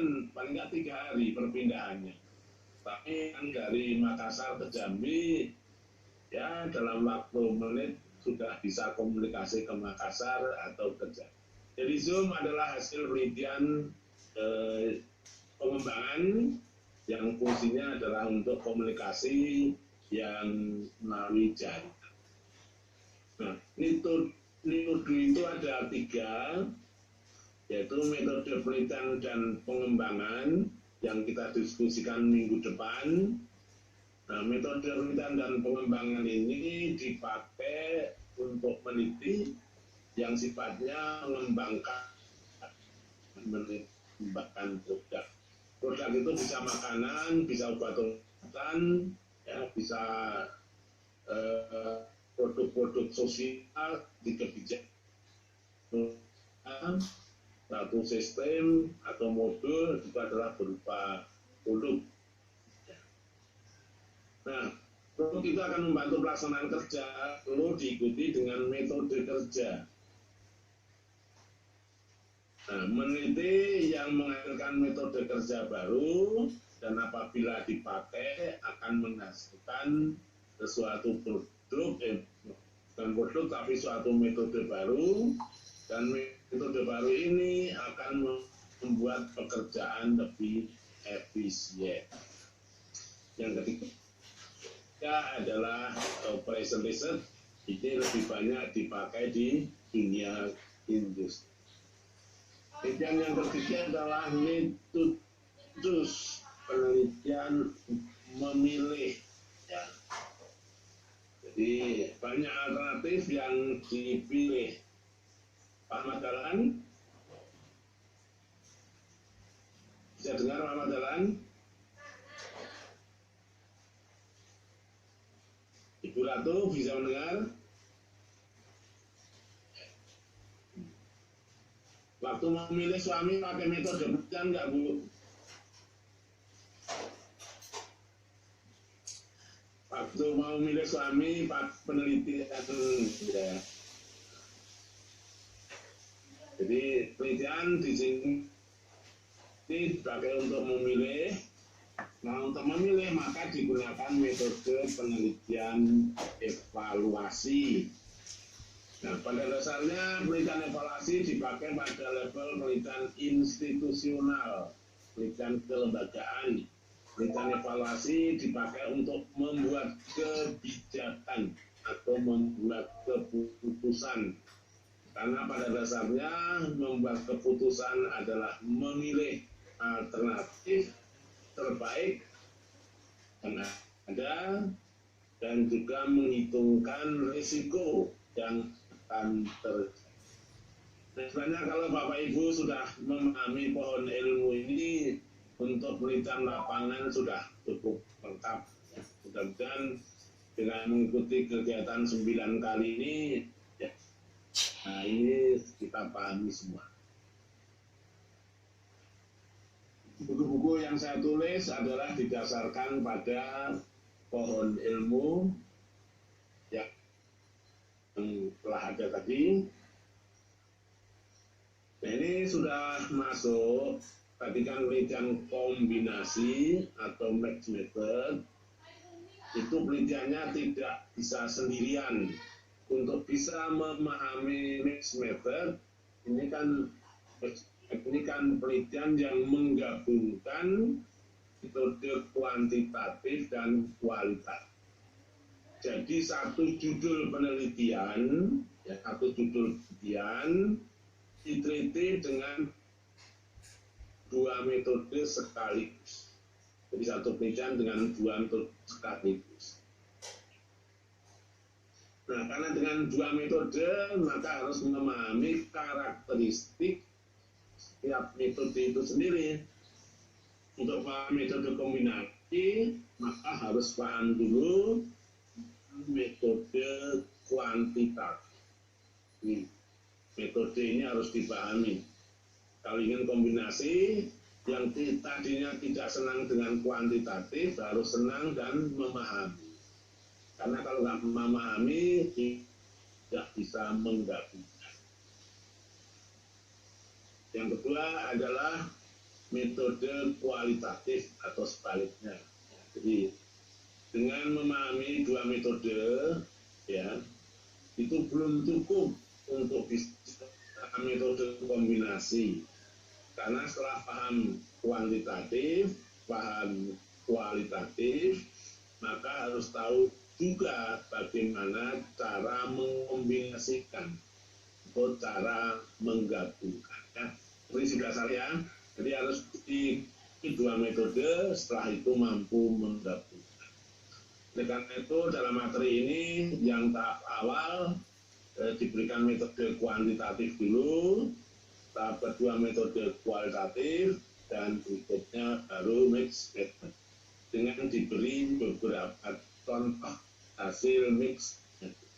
kan paling nggak 3 hari perpindahannya. Tapi kan dari Makassar ke Jambi, ya dalam waktu menit sudah bisa komunikasi ke Makassar atau ke Jambi. Jadi Zoom adalah hasil penelitian pengembangan yang fungsinya adalah untuk komunikasi yang melalui jaringan. Nah, metode itu ada 3, yaitu metode penelitian dan pengembangan yang kita diskusikan minggu depan. Nah, metode penelitian dan pengembangan ini dipakai untuk meneliti yang sifatnya mengembangkan produk. Produk itu bisa makanan, bisa obat-obatan, ya, bisa produk-produk sosial di kebijakan, satu sistem atau modul itu adalah berupa produk. Nah, produk itu akan membantu pelaksanaan kerja, perlu diikuti dengan metode kerja. Nah, meneliti yang menghasilkan metode kerja baru dan apabila dipakai akan menghasilkan sesuatu produk, bukan produk tapi suatu metode baru, dan metode baru ini akan membuat pekerjaan lebih efisien. Yang ketiga adalah operation research, ini lebih banyak dipakai di dunia industri. Dan yang ketiga adalah metodus penelitian memilih, ya. Jadi banyak alternatif yang dipilih. Pak Madalan, bisa dengar Pak Madalan? Ibu Ratu bisa mendengar? Waktu memilih suami pakai metode penelitian nggak, Bu? Waktu mau milih suami pak penelitian, ya. Jadi penelitian di sini dipakai untuk memilih. Nah, untuk memilih maka digunakan metode penelitian evaluasi. Nah, pada dasarnya penelitian evaluasi dipakai pada level penelitian institusional, penelitian kelembagaan. Penelitian evaluasi dipakai untuk membuat kebijakan atau membuat keputusan. Karena pada dasarnya membuat keputusan adalah memilih alternatif terbaik yang ada dan juga menghitungkan risiko yang akan terjadi. Nah, sebenarnya kalau Bapak Ibu sudah memahami pohon ilmu ini, untuk penelitian lapangan sudah cukup lengkap. Mudah-mudahan dengan mengikuti kegiatan 9 kali ini, ya, nah ini kita pahami semua. Buku-buku yang saya tulis adalah didasarkan pada pohon ilmu yang telah ada tadi. Nah, ini sudah masuk. Tadi kan penelitian kombinasi atau mixed method, itu penelitiannya tidak bisa sendirian. Untuk bisa memahami mixed method, ini kan penelitian yang menggabungkan metode kuantitatif dan kualitatif. Jadi satu judul penelitian, ya, satu judul penelitian diteliti dengan 2 metode sekaligus. Jadi satu penelitian dengan 2 metode sekaligus. Nah, karena dengan 2 metode, maka harus memahami karakteristik setiap metode itu sendiri. Untuk paham metode kombinasi, maka harus paham dulu metode kuantitatif. Metode ini harus dipahami. Kalau ingin kombinasi, yang tadinya tidak senang dengan kuantitatif harus senang dan memahami. Karena kalau nggak memahami, tidak bisa menggabungkan. Yang kedua adalah metode kualitatif atau sebaliknya. Jadi dengan memahami dua metode, ya, itu belum cukup untuk bisa metode kombinasi. Karena setelah paham kuantitatif, paham kualitatif, maka harus tahu juga bagaimana cara mengombinasikan atau cara menggabungkan. Ya, prinsip dasar ya. Jadi harus di dua metode, setelah itu mampu menggabungkan. Oleh karena itu dalam materi ini yang tahap awal diberikan metode kuantitatif dulu, tahap kedua metode kualitatif, dan berikutnya baru mix method dengan diberi beberapa contoh hasil mix method.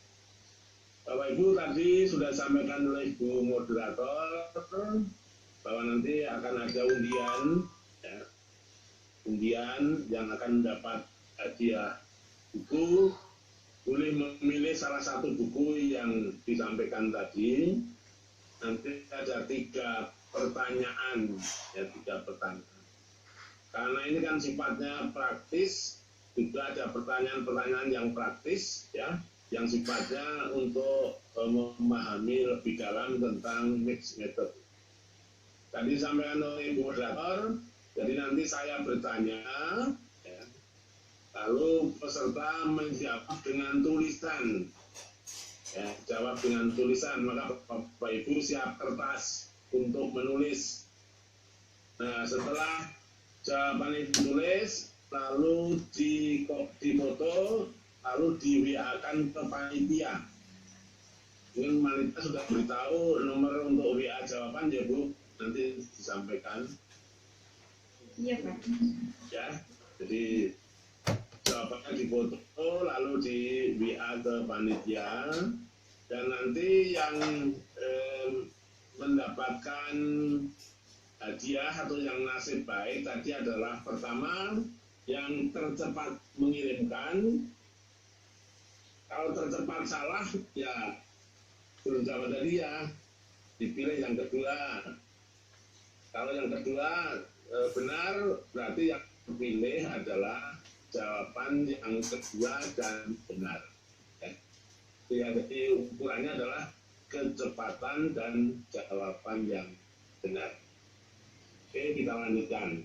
Bapak Ibu tadi sudah disampaikan oleh Ibu moderator bahwa nanti akan ada undian, ya, undian yang akan mendapat hadiah buku. Boleh memilih salah satu buku yang disampaikan tadi. Nanti ada 3 pertanyaan, ya, 3 pertanyaan. Karena ini kan sifatnya praktis, juga ada pertanyaan-pertanyaan yang praktis, ya, yang sifatnya untuk memahami lebih dalam tentang mix method. Tadi disampaikan oleh Ibu moderator, jadi nanti saya bertanya, ya, lalu peserta menjawab dengan tulisan. Ya, jawab dengan tulisan, maka Bapak Ibu siap kertas untuk menulis. Nah, setelah jawaban itu ditulis, lalu difoto, lalu di WA-kan ke panitia. Mungkin panitia sudah beritahu nomor untuk WA jawaban ya Bu, nanti disampaikan. Iya Pak. Ya, jadi jawabannya difoto, lalu di WA ke panitia, dan nanti yang mendapatkan hadiah atau yang nasib baik tadi adalah pertama yang tercepat mengirimkan. Kalau tercepat salah, ya belum jawab tadi ya, dipilih yang kedua. Kalau yang kedua benar, berarti yang dipilih adalah jawaban yang kedua dan benar. Ya, jadi ukurannya adalah kecepatan dan jawaban yang benar. Oke, kita lanjutkan.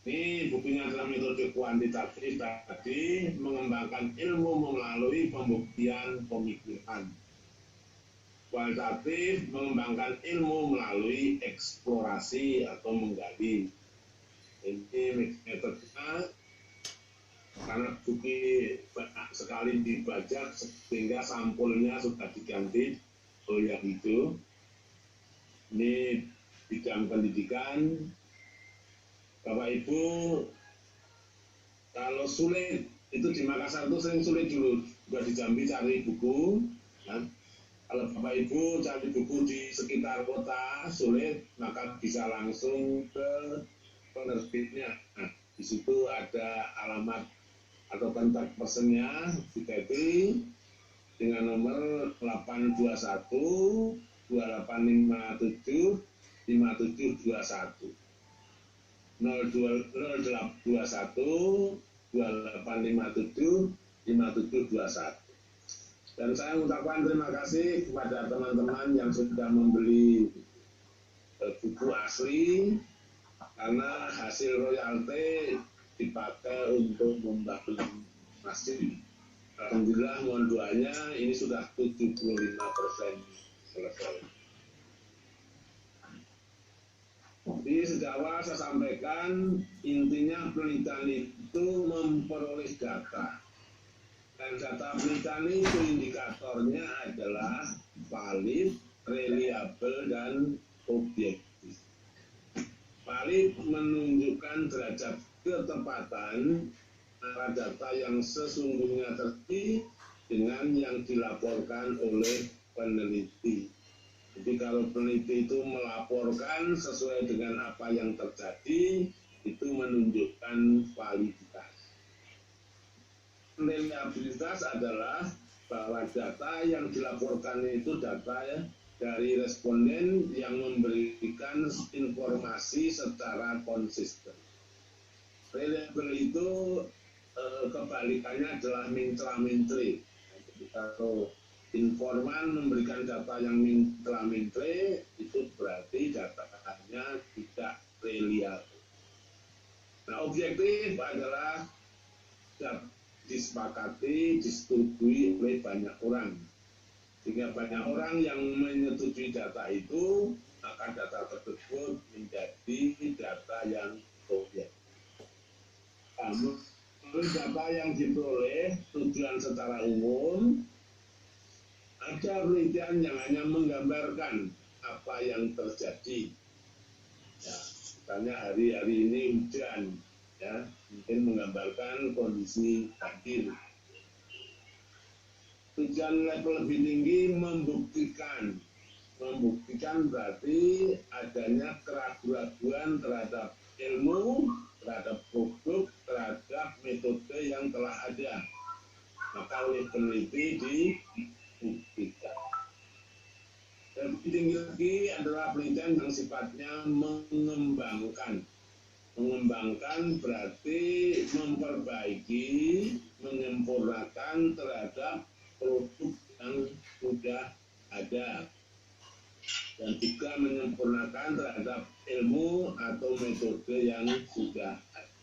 Ini bukunya adalah metode kuantitatif tadi, mengembangkan ilmu melalui pembuktian pemikiran. Kualitatif mengembangkan ilmu melalui eksplorasi atau menggali. Ini metodenya karena buku banyak sekali dibajak sehingga sampulnya sudah diganti oleh yang itu. Ini bidang pendidikan. Bapak Ibu, kalau sulit itu di Makassar itu sering sulit dulu, juga di Jambi cari buku. Kan? Kalau Bapak Ibu cari buku di sekitar kota sulit, maka bisa langsung ke penerbitnya. Nah, di situ ada alamat atau kontak personnya di dengan nomor 821 2857 5721 0821 2857 5721. Dan saya mengucapkan terima kasih kepada teman-teman yang sudah membeli buku asli, karena hasil royalti dipakai untuk membangun masjid. Alhamdulillah, mohon doanya ini sudah 75% selesai. Di sejak awal saya sampaikan, intinya penelitian itu memperoleh data. Dan data penelitian itu indikatornya adalah valid, reliable, dan objektif. Valid menunjukkan derajat ketepatan antara data yang sesungguhnya terjadi dengan yang dilaporkan oleh peneliti. Jadi kalau peneliti itu melaporkan sesuai dengan apa yang terjadi, itu menunjukkan validitas. Reliabilitas adalah bahwa data yang dilaporkan itu data ya, dari responden yang memberikan informasi secara konsisten. Reliable itu kebalikannya adalah mintra-mintri. Kalau informan memberikan data yang mintra-mintri, itu berarti datanya tidak reliable. Nah, objektif adalah disepakati, disetujui oleh banyak orang. Sehingga banyak orang yang menyetujui data itu, maka data tersebut menjadi data yang objektif. Menurut data yang diperoleh tujuan secara umum, ada penelitian yang hanya menggambarkan apa yang terjadi. Ya, misalnya hari-hari ini hujan, ya, mungkin menggambarkan kondisi banjir. Tujuan level lebih tinggi membuktikan berarti adanya keraguan terhadap ilmu, terhadap produk, terhadap metode yang telah ada. Maka oleh peneliti dibuktikan. Dan lebih tinggi lagi adalah penelitian yang sifatnya mengembangkan. Mengembangkan berarti memperbaiki, menyempurnakan terhadap produk yang sudah ada, dan juga menyempurnakan terhadap ilmu atau metode yang sudah ada.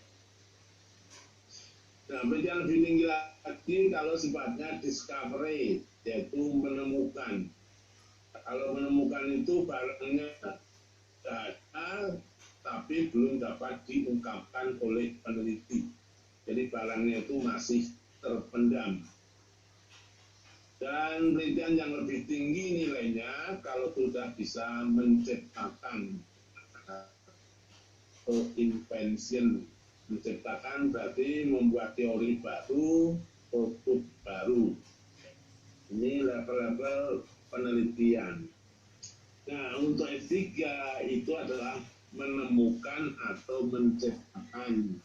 Nah, penelitian lebih tinggi lagi kalau sifatnya discovery, yaitu menemukan. Kalau menemukan itu barangnya ada, tapi belum dapat diungkapkan oleh peneliti. Jadi barangnya itu masih terpendam. Dan penelitian yang lebih tinggi nilainya kalau sudah bisa menciptakan atau invention. Menciptakan berarti membuat teori baru, produk baru. Ini level-level penelitian. Nah, untuk S3 itu adalah menemukan atau menciptakan.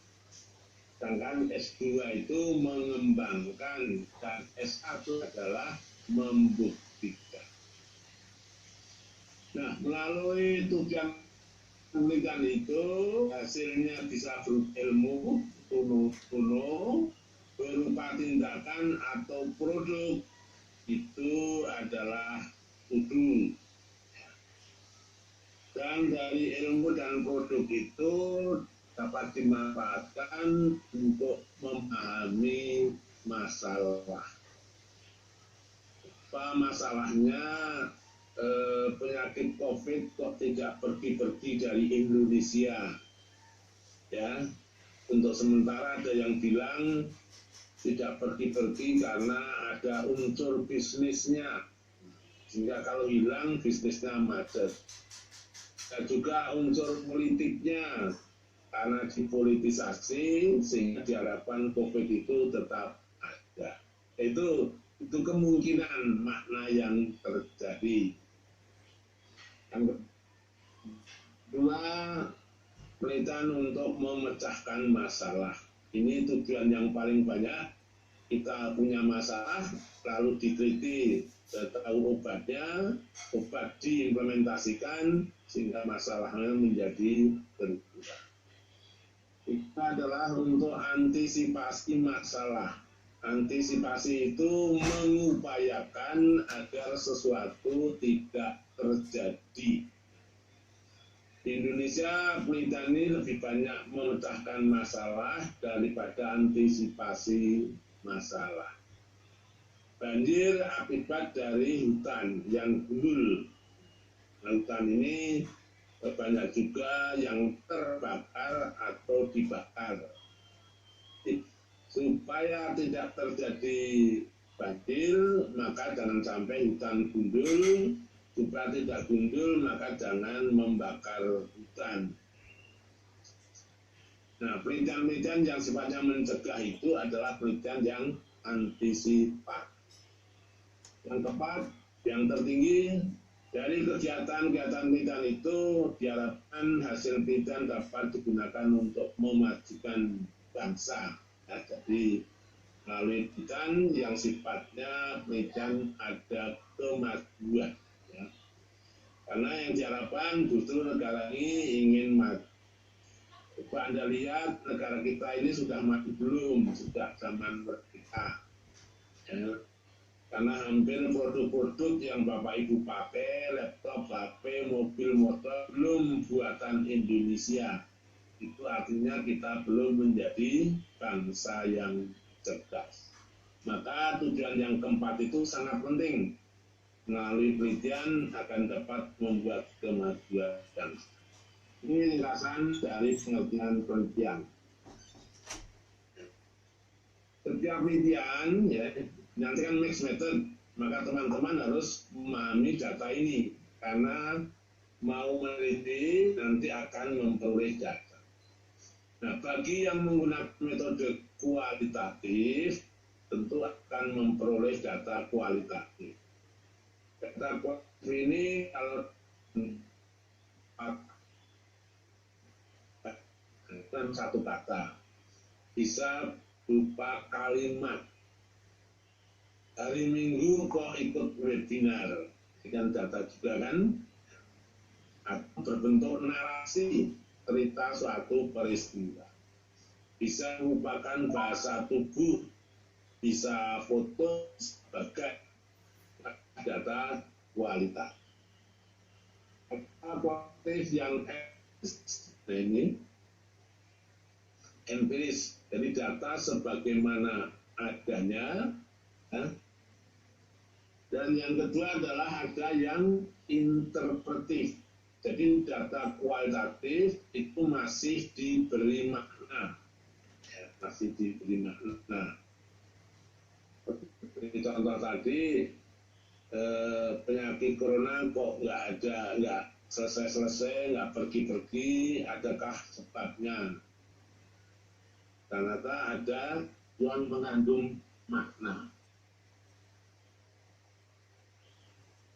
Sedangkan S2 itu mengembangkan, dan S1 adalah membuktikan. Nah, melalui tujuan penelitian itu, hasilnya bisa berupa ilmu, kuno, berupa tindakan atau produk, itu adalah studi. Dan dari ilmu dan produk itu dapat dimanfaatkan untuk memahami masalah. Apa masalahnya? Penyakit COVID kok tidak pergi-pergi dari Indonesia? Ya, untuk sementara ada yang bilang tidak pergi-pergi karena ada unsur bisnisnya, sehingga kalau hilang bisnisnya macet. Dan juga unsur politiknya, karena dipolitisasi sehingga diharapkan COVID itu tetap ada. Itu kemungkinan makna yang terjadi. Yang kedua, penelitian untuk memecahkan masalah. Ini tujuan yang paling banyak. Kita punya masalah, lalu diteliti, tahu obatnya, obat diimplementasikan, sehingga masalahnya menjadi berkurang. Itu adalah untuk antisipasi masalah. Antisipasi itu mengupayakan agar sesuatu tidak terjadi. Di Indonesia, penelitian ini lebih banyak memecahkan masalah daripada antisipasi masalah. Banjir akibat dari hutan yang gundul. Hutan ini banyak juga yang terbakar atau dibakar. Supaya tidak terjadi banjir, maka jangan sampai hutan gundul. Supaya tidak gundul, maka jangan membakar hutan. Nah, penelitian-penelitian yang sifatnya mencegah itu adalah penelitian yang antisipatif. Yang tepat, yang tertinggi dari kegiatan-kegiatan penelitian itu diharapkan hasil penelitian dapat digunakan untuk memajukan bangsa. Ya, jadi melalui penelitian yang sifatnya penelitian ada kemajuan. Ya. Karena yang diharapkan justru negara ini ingin maju. Coba Anda lihat negara kita ini sudah maju belum sejak zaman merdeka. Ya. Karena hampir produk-produk yang Bapak Ibu pakai, laptop, HP, mobil, motor, belum buatan Indonesia. Itu artinya kita belum menjadi bangsa yang cerdas. Maka tujuan yang keempat itu sangat penting. Melalui penelitian akan dapat membuat kemajuan bangsa. Ini ringkasan dari pengertian penelitian. Setiap penelitian, ya, nanti kan mixed method, maka teman-teman harus memahami data ini. Karena mau meneliti, nanti akan memperoleh data. Nah, bagi yang menggunakan metode kualitatif, tentu akan memperoleh data kualitatif. Data kualitatif ini kalau dalam satu kata bisa berupa kalimat. Hari Minggu kok ikut webinar, dengan data juga kan, atau berbentuk narasi cerita suatu peristiwa. Bisa merupakan bahasa tubuh, bisa foto sebagai data kualitas. Data kualitatif yang ini empiris, jadi data sebagaimana adanya, ya. Dan yang kedua adalah ada yang interpretif. Jadi data kualitatif itu masih diberi makna, ya, masih diberi makna. Seperti contoh tadi, penyakit corona kok nggak selesai-selesai, nggak pergi-pergi, adakah sebabnya? Ternyata ada yang mengandung makna.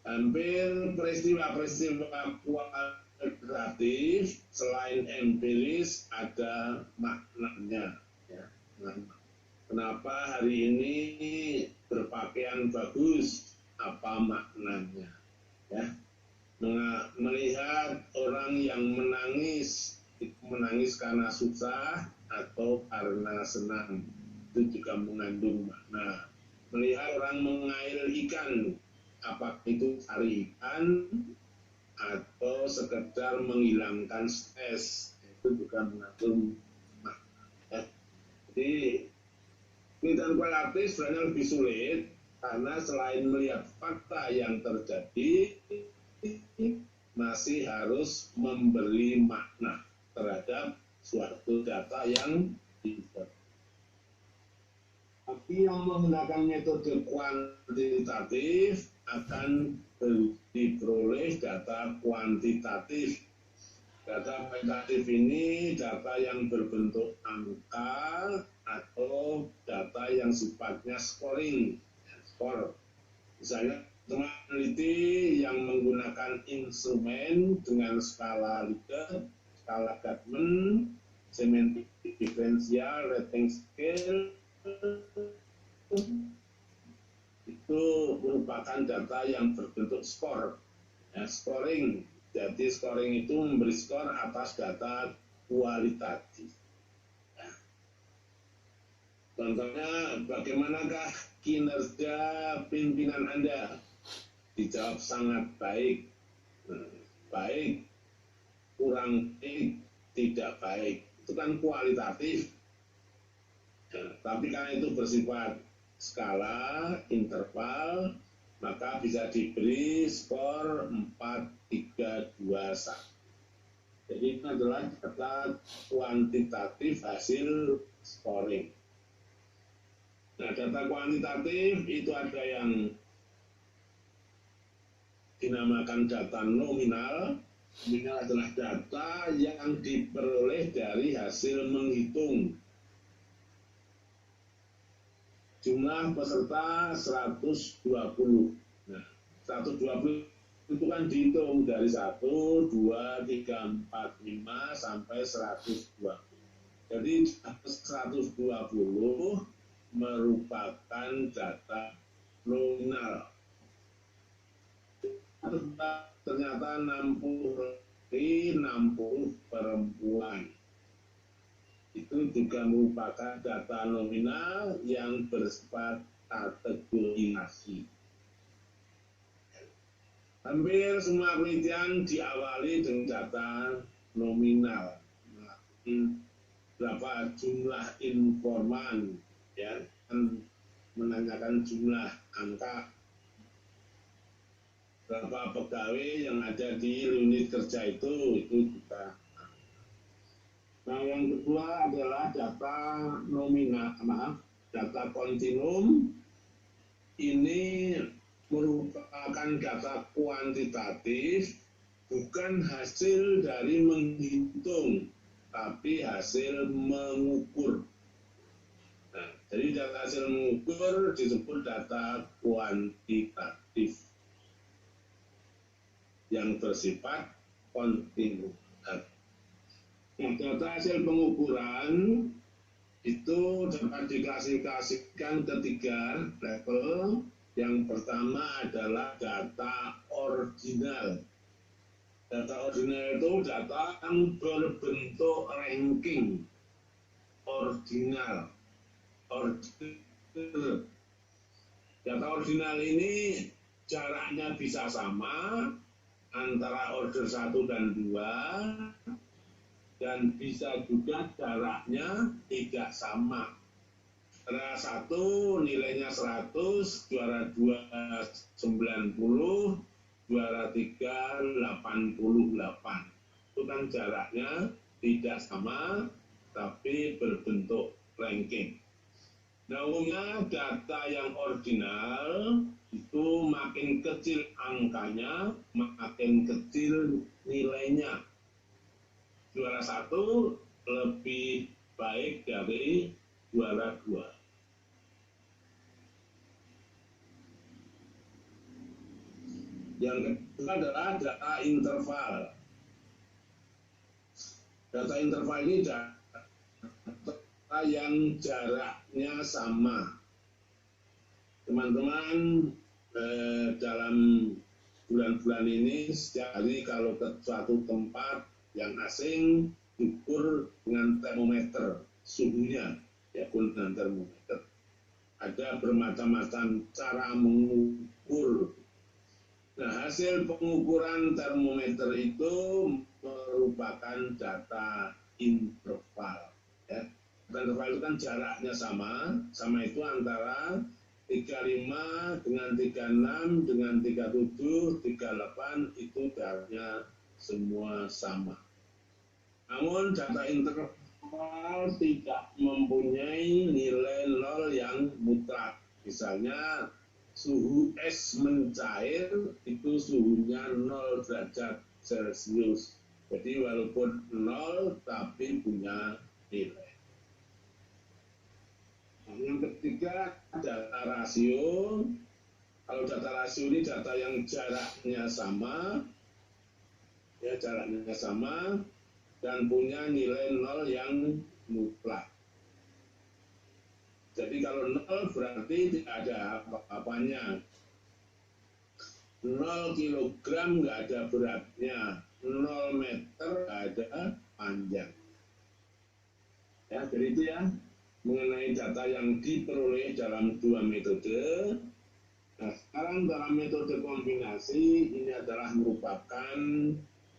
Hampir peristiwa-peristiwa kualitatif selain empiris ada maknanya. Ya. Kenapa hari ini berpakaian bagus? Apa maknanya? Ya. Melihat orang yang menangis karena susah atau karena senang, itu juga mengandung makna. Melihat orang mengail ikan, apakah itu cari ikan atau sekedar menghilangkan stres, itu juga mengandung makna. Ya. Jadi penelitian kualitatif sebenarnya lebih sulit karena selain melihat fakta yang terjadi, masih harus memberi makna terhadap suatu data yang didapat. Tapi yang menggunakan metode kuantitatif akan diperoleh data kuantitatif. Data kuantitatif ini data yang berbentuk angka atau data yang sifatnya scoring, skor. Misalnya teman peneliti yang menggunakan instrumen dengan skala Likert, skala Gutman, semantic differential rating scale, itu merupakan data yang berbentuk skor, ya, scoring. Jadi scoring itu memberi skor atas data kualitatif. Ya. Contohnya, bagaimanakah kinerja pimpinan Anda? Dijawab sangat baik. Baik, kurang baik, tidak baik. Itu kan kualitatif. Ya, tapi karena itu bersifat skala, interval, maka bisa diberi skor 4, 3, 2, 1. Jadi itu adalah data kuantitatif hasil scoring. Nah, data kuantitatif itu ada yang dinamakan data nominal. Nominal adalah data yang diperoleh dari hasil menghitung. Jumlah peserta 120. Nah, 120 itu kan dihitung dari 1, 2, 3, 4, 5 sampai 120. Jadi 120 merupakan data nominal. ternyata 60 laki, 60 perempuan. Itu juga merupakan data nominal yang bersifat kategorisasi. Hampir semua penelitian diawali dengan data nominal, berapa jumlah informan, ya, menanyakan jumlah angka, berapa pegawai yang ada di unit kerja itu juga. Nah, yang kedua adalah data nominal, data kontinum. Ini merupakan data kuantitatif, bukan hasil dari menghitung, tapi hasil mengukur. Nah, jadi data hasil mengukur disebut data kuantitatif yang bersifat kontinu. Nah, data hasil pengukuran itu dapat diklasifikasikan ke 3 level. Yang pertama adalah data ordinal. Data ordinal itu data yang berbentuk ranking. Ordinal. Data ordinal ini jaraknya bisa sama antara order 1 dan 2, dan bisa juga jaraknya tidak sama. Juara 1 nilainya 100, juara 2 90, juara 3 88. Itu kan jaraknya tidak sama, tapi berbentuk ranking. Nah, umumnya data yang ordinal itu makin kecil angkanya, makin kecil nilainya. Juara 1 lebih baik dari juara 2. Yang kedua adalah data interval. Data interval ini data yang jaraknya sama. Teman-teman, dalam bulan-bulan ini setiap hari kalau ke suatu tempat yang asing diukur dengan termometer suhunya, ya, dengan termometer. Ada bermacam-macam cara mengukur. Nah, hasil pengukuran termometer itu merupakan data interval. Ya. Interval itu kan jaraknya sama itu antara 35 dengan 36 dengan 37, 38 itu jaraknya semua sama. Namun data interval tidak mempunyai nilai nol yang mutlak. Misalnya suhu es mencair itu suhunya 0 derajat Celcius. Jadi walaupun 0 tapi punya nilai. Nah, yang ketiga data rasio. Kalau data rasio ini data yang jaraknya sama, ya, jaraknya sama dan punya nilai 0 yang mutlak. Jadi kalau 0 berarti tidak ada apa-apanya. 0 kilogram nggak ada beratnya, 0 meter nggak ada panjang. Ya, jadi itu ya mengenai data yang diperoleh dalam 2 metode. Nah, sekarang dalam metode kombinasi ini adalah merupakan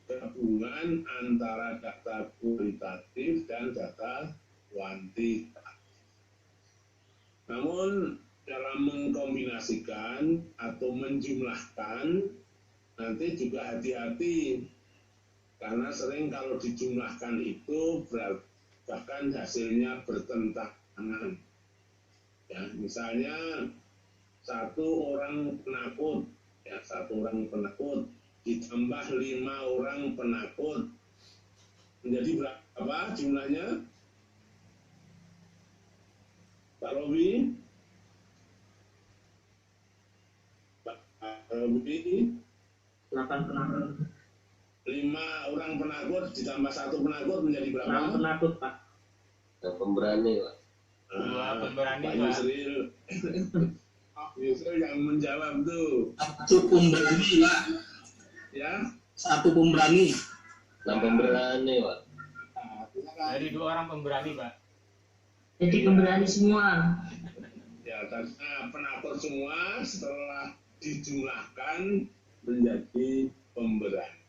gabungan antara data kualitatif dan data kuantitatif. Namun dalam mengkombinasikan atau menjumlahkan nanti juga hati-hati, karena sering kalau dijumlahkan itu bahkan hasilnya bertentangan. Ya, misalnya satu orang penakut ditambah 5 orang penakut menjadi berapa jumlahnya, Pak Robi? Pak Robi? 8 penakut. 5 orang penakut ditambah 1 penakut menjadi berapa? 6 penakut, Pak. Yang pemberani, Pak. Pak Yusril. Yusril yang menjawab tuh. Satu pemberani, Pak. Ya. Satu pemberani. 6 pemberani, Pak. Nah, silakan. Dari 2 orang pemberani, Pak. Jadi pemberani semua. Ya, dan penakut semua setelah dijumlahkan menjadi pemberani.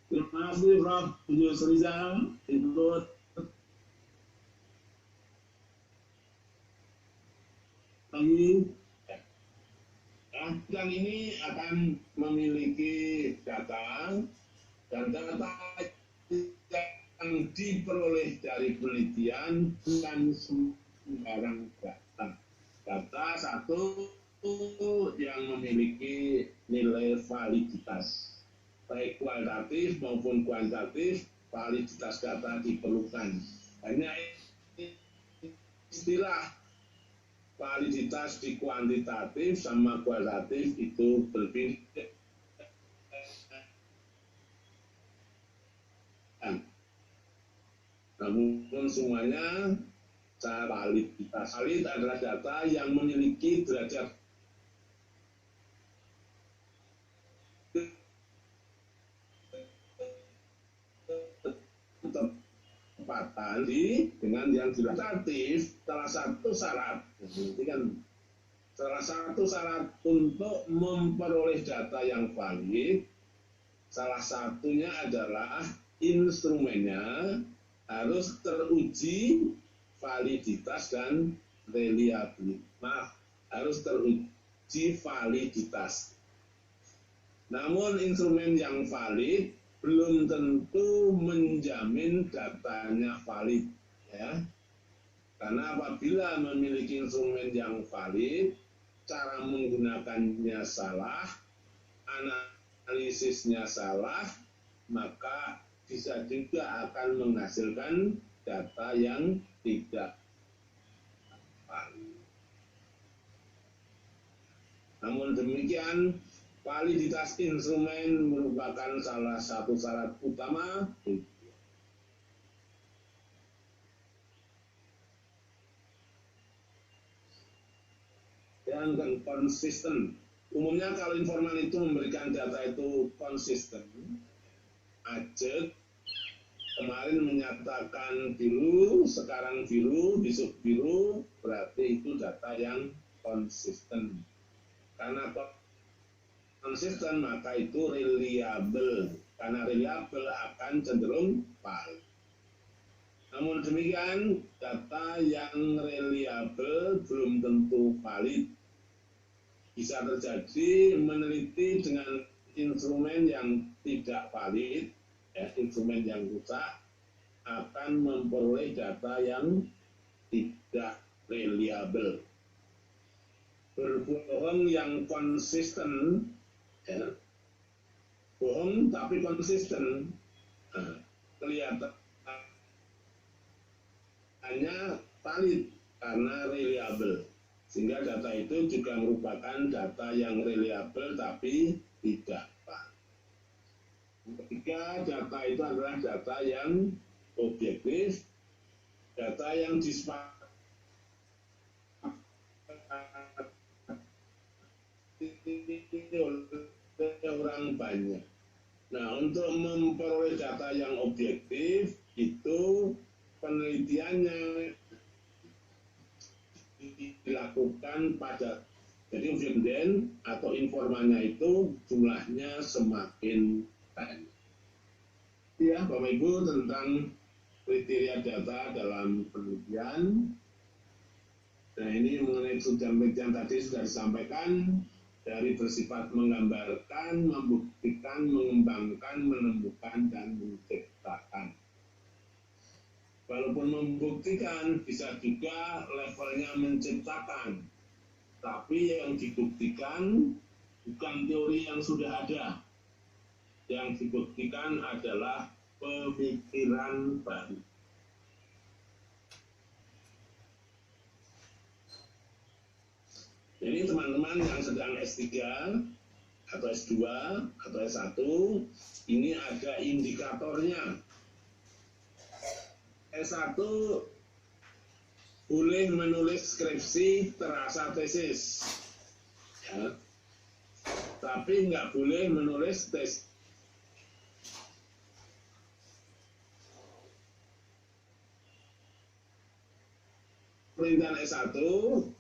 Terima kasih Prof. Yus Rizal. Ikut lagi. Dan ini akan memiliki data dan data yang diperoleh dari penelitian bukan sembarang data. Data satu yang memiliki nilai validitas, baik kualitatif maupun kuantitatif, validitas data diperlukan. Hanya istilah validitas di kuantitatif sama kualitatif itu berbeda. Namun semuanya secara validitas. Valid adalah data yang memiliki derajat ketepatan dengan yang kualitatif. Salah satu syarat, ini kan salah satu syarat untuk memperoleh data yang valid, salah satunya adalah instrumennya harus teruji validitas dan reliabilitas. Harus teruji validitas. Namun instrumen yang valid belum tentu menjamin datanya valid, ya. Karena apabila memiliki instrumen yang valid, cara menggunakannya salah, analisisnya salah, maka bisa juga akan menghasilkan data yang tidak valid. Namun demikian, validitas instrumen merupakan salah satu syarat utama dan konsisten. Umumnya kalau informan itu memberikan data itu konsisten. Ajek kemarin menyatakan biru, sekarang biru, besok biru, berarti itu data yang konsisten. Karena konsisten maka itu reliable. Karena reliable akan cenderung valid. Namun demikian, data yang reliable belum tentu valid. Bisa terjadi meneliti dengan instrumen yang tidak valid, ya, instrumen yang rusak, akan memperoleh data yang tidak reliable. Berbohong yang konsisten, ya, bohong tapi konsisten, nah, kelihatan hanya valid karena reliable, sehingga data itu juga merupakan data yang reliable tapi tidak valid. Ketiga, data itu adalah data yang objektif, data yang disepakati oleh orang banyak. Nah, untuk memperoleh data yang objektif itu penelitiannya dilakukan pada, jadi objektif atau informannya itu jumlahnya semakin banyak. Ya, Bapak Ibu, tentang kriteria data dalam penelitian. Nah, ini mengenai penelitian tadi sudah disampaikan, dari bersifat menggambarkan, membuktikan, mengembangkan, menemukan, dan menciptakan. Walaupun membuktikan, bisa juga levelnya menciptakan. Tapi yang dibuktikan bukan teori yang sudah ada. Yang dibuktikan adalah pemikiran baru. Jadi teman-teman yang sedang S3 atau S2 atau S1, ini ada indikatornya. S1 boleh menulis skripsi terasa tesis, ya. Tapi nggak boleh menulis penelitian S1,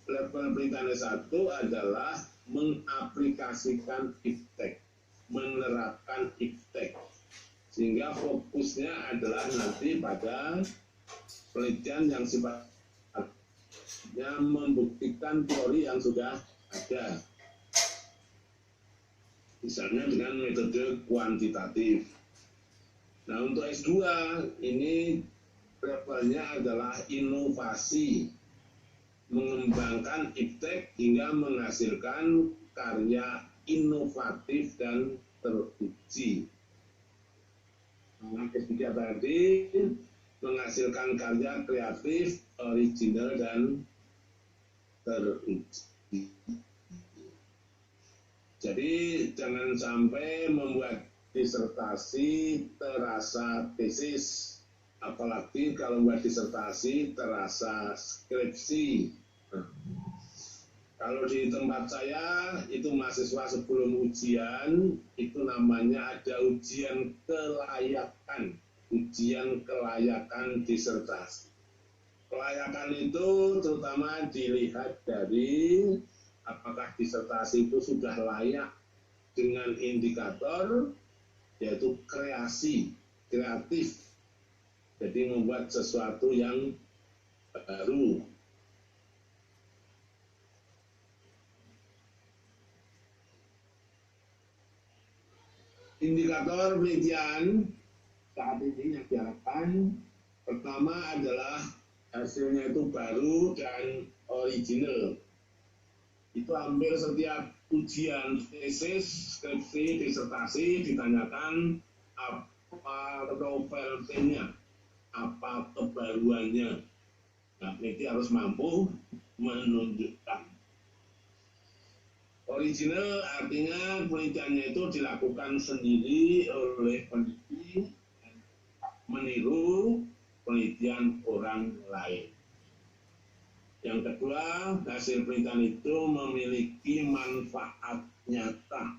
level penelitian S1 adalah mengaplikasikan iptek, menerapkan iptek. Sehingga fokusnya adalah nanti pada penelitian yang sifatnya membuktikan teori yang sudah ada. Misalnya dengan metode kuantitatif. Nah, untuk S2 ini levelnya adalah inovasi, mengembangkan iptek hingga menghasilkan karya inovatif dan teruji. Nah, S3 tadi menghasilkan karya kreatif, original, dan teruji. Jadi jangan sampai membuat disertasi terasa tesis, apalagi kalau membuat disertasi terasa skripsi. Nah, kalau di tempat saya itu mahasiswa sebelum ujian itu namanya ada ujian kelayakan disertasi. Kelayakan itu terutama dilihat dari apakah disertasi itu sudah layak dengan indikator yaitu kreatif, jadi membuat sesuatu yang baru. Indikator penelitian saat ini yang diharapkan pertama adalah hasilnya itu baru dan original. Itu hampir setiap ujian tesis, skripsi, disertasi ditanyakan apa novelty-nya, apa kebaruannya. Nah, peneliti harus mampu menunjukkan. Original artinya penelitiannya itu dilakukan sendiri oleh peneliti, meniru penelitian orang lain. Yang kedua, hasil penelitian itu memiliki manfaat nyata.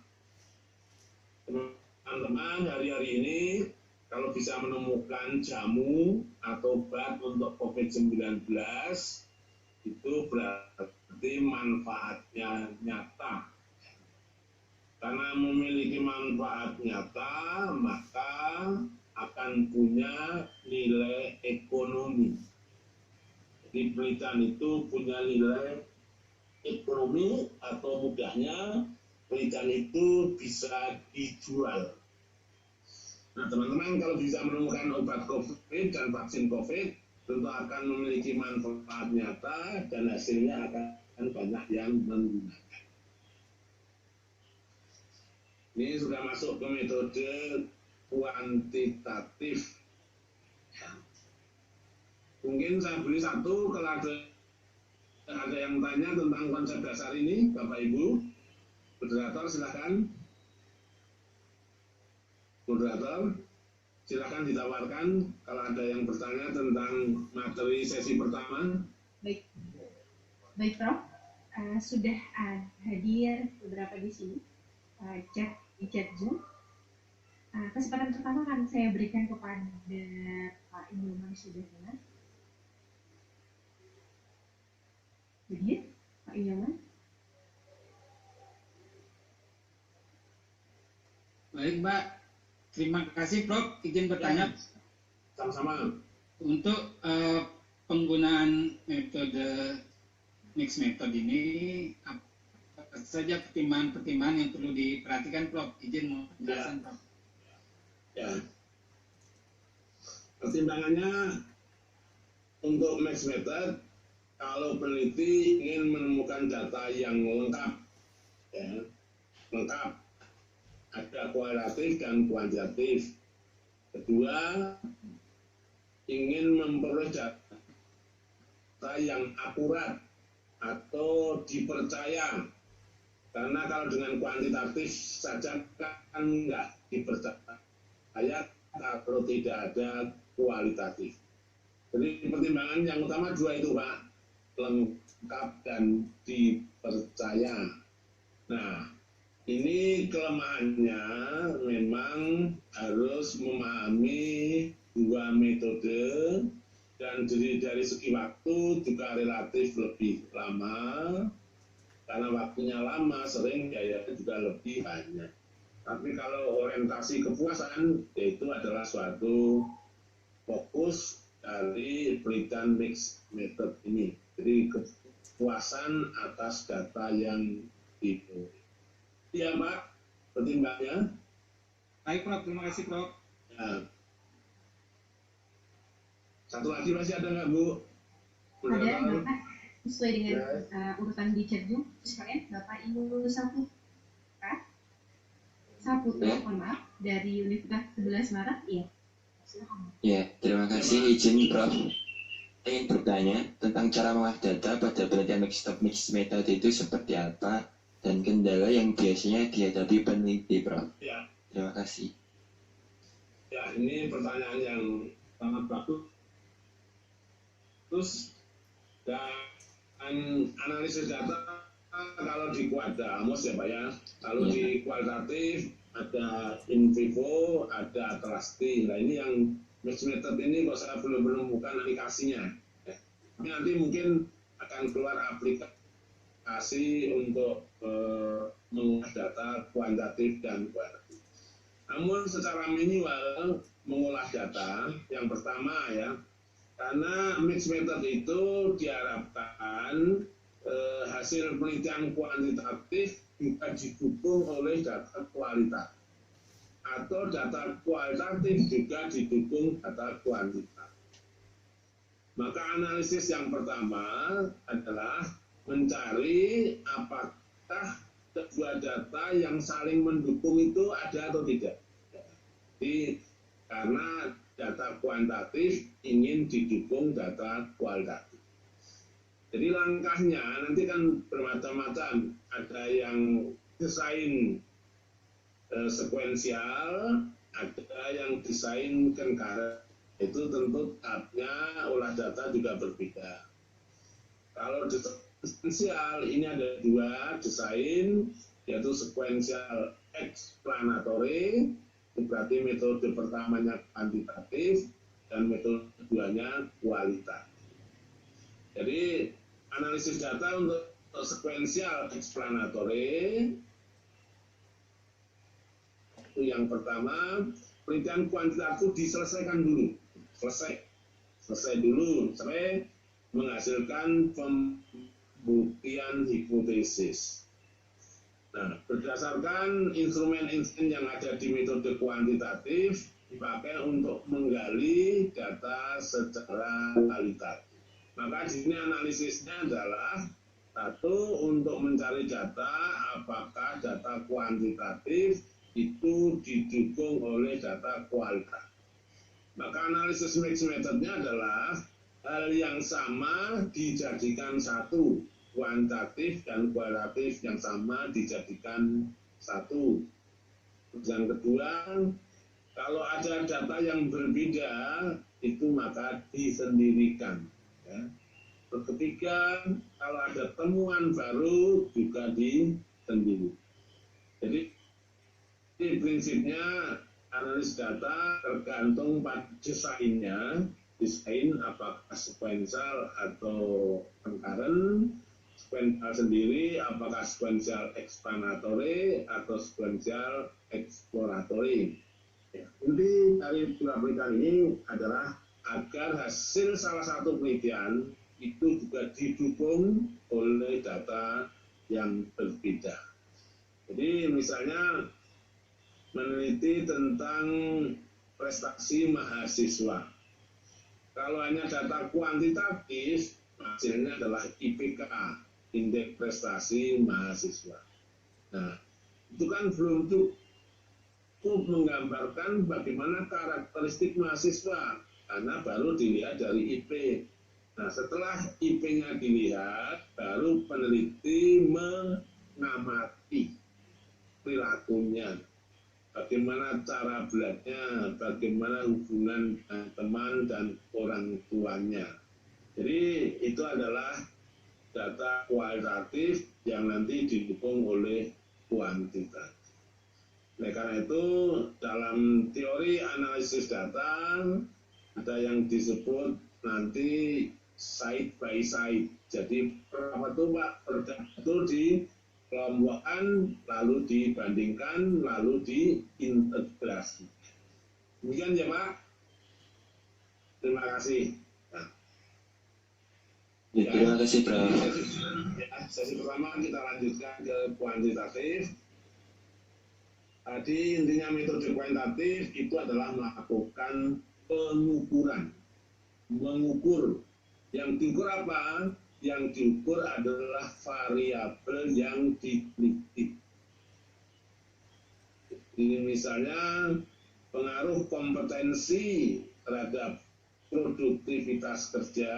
Teman-teman, hari-hari ini kalau bisa menemukan jamu atau obat untuk COVID-19, itu berarti manfaatnya nyata. Karena memiliki manfaat nyata, maka akan punya nilai ekonomi. Jadi penelitian itu punya nilai ekonomi atau mudahnya penelitian itu bisa dijual. Nah, teman-teman, kalau bisa menemukan obat COVID dan vaksin COVID, tentu akan memiliki manfaat nyata dan hasilnya akan banyak yang menggunakan. Ini sudah masuk ke metode kuantitatif. Mungkin saya beri satu kalau ada yang tanya tentang konsep dasar ini, Bapak Ibu. Moderator silakan. Moderator, silakan ditawarkan kalau ada yang bertanya tentang materi sesi pertama. Baik, baik Prof. Sudah hadir beberapa di sini. Di chat Zoom. Kesempatan pertama akan saya berikan kepada Pak Inyoman Sudahana. Jadi, Pak Inyoman. Baik, Mbak. Terima kasih, Prof. Izin bertanya. Sama-sama. Untuk penggunaan metode mixed method ini, apa saja pertimbangan-pertimbangan yang perlu diperhatikan, Prof? Izin mau penjelasan, Prof. Ya. Pertimbangannya untuk mixed method, kalau peneliti ingin menemukan data yang lengkap, ya, lengkap, ada kualitatif dan kuantitatif. Kedua, ingin memperoleh data yang akurat atau dipercaya. Karena kalau dengan kuantitatif saja kan nggak dipercaya kalau tidak ada kualitatif. Jadi pertimbangan yang utama dua itu, Pak, lengkap dan dipercaya. Nah, ini kelemahannya memang harus memahami dua metode dan dari segi waktu juga relatif lebih lama. Karena waktunya lama, sering biayanya juga lebih banyak. Tapi kalau orientasi kepuasan, itu adalah suatu fokus dari penelitian mixed method ini. Jadi kepuasan atas data yang itu. Iya Pak, pertimbangannya. Baik Prof, terima kasih Prof. Ya. Satu lagi masih ada nggak Bu? Ada Bapak, sesuai dengan urutan di chat Zoom, sekalian Bapak Ibu Saputra, mohon maaf, dari Universitas 11 Maret, iya. Silakan. Ya, terima kasih izin Prof. Ingin bertanya tentang cara mengolah data pada penelitian mixed method itu seperti apa dan kendala yang biasanya dihadapi peneliti, Prof. Ya. Terima kasih. Ya, ini pertanyaan yang sangat bagus. Terus dan analisis data kalau di kuadramos ya Pak ya. Kalau di kualitatif ada in vivo, ada trusting. Nah ini yang mixed method ini kok saya belum menemukan aplikasinya. Ya. Tapi nanti mungkin akan keluar aplikasi untuk mengolah data kuantitatif dan kualitatif. Namun secara minimal mengolah data yang pertama ya, karena mixed method itu diharapkan hasil penelitian kuantitatif juga didukung oleh data kualitatif atau data kualitatif juga didukung data kuantitatif. Maka analisis yang pertama adalah mencari apakah kedua data yang saling mendukung itu ada atau tidak. Jadi karena data kuantitatif ingin didukung data kualitatif. Jadi langkahnya nanti kan bermacam-macam. Ada yang desain sekuensial, ada yang desain concurrent. Itu tentu tahapnya olah data juga berbeda. Kalau sekuensial ini ada dua desain, yaitu sekuensial explanatory, itu berarti metode pertamanya kuantitatif dan metode keduanya kualitatif. Jadi analisis data untuk sekuensial explanatory itu yang pertama, penelitian kuantitatif diselesaikan dulu, selesai dulu sampai menghasilkan pembuktian hipotesis. Nah, berdasarkan instrumen-instrumen yang ada di metode kuantitatif dipakai untuk menggali data secara kualitatif. Maka di sini analisisnya adalah satu, untuk mencari data apakah data kuantitatif itu didukung oleh data kualitatif. Maka analisis mixed methodnya adalah hal yang sama dijadikan satu, kuantitatif dan kualitatif yang sama dijadikan satu. Yang kedua, kalau ada data yang berbeda itu maka disendirikan. Ya. Ketiga, kalau ada temuan baru juga disendiri. Jadi prinsipnya analis data tergantung pada desainnya, desain apakah sekuensial atau concurrent, sekuensial sendiri apakah sekuensial explanatory atau sekuensial exploratory. Ya, inti dari dua penelitian ini adalah agar hasil salah satu penelitian itu juga didukung oleh data yang berbeda. Jadi misalnya meneliti tentang prestasi mahasiswa. Kalau hanya data kuantitatif, hasilnya adalah IPK, Indeks Prestasi Mahasiswa. Nah, itu kan belum cukup menggambarkan bagaimana karakteristik mahasiswa, karena baru dilihat dari IP. Nah, setelah IP-nya dilihat, baru peneliti mengamati perilakunya, bagaimana cara belajarnya, bagaimana hubungan teman dan orang tuanya. Jadi itu adalah data kualitatif yang nanti didukung oleh kuantitatif. Nah, karena itu dalam teori analisis data ada yang disebut nanti side by side. Jadi apa tuh Pak? Itu di kelompokkan, lalu dibandingkan, lalu diintegrasi. Demikian ya Pak. Terima kasih. Nah, Ya, terima kasih Prof. Sesi pertama kita lanjutkan ke kuantitatif. Tadi intinya metode kuantitatif itu adalah melakukan pengukuran, mengukur. Yang diukur apa? Yang diukur adalah variabel yang diteliti. Ini misalnya pengaruh kompetensi terhadap produktivitas kerja,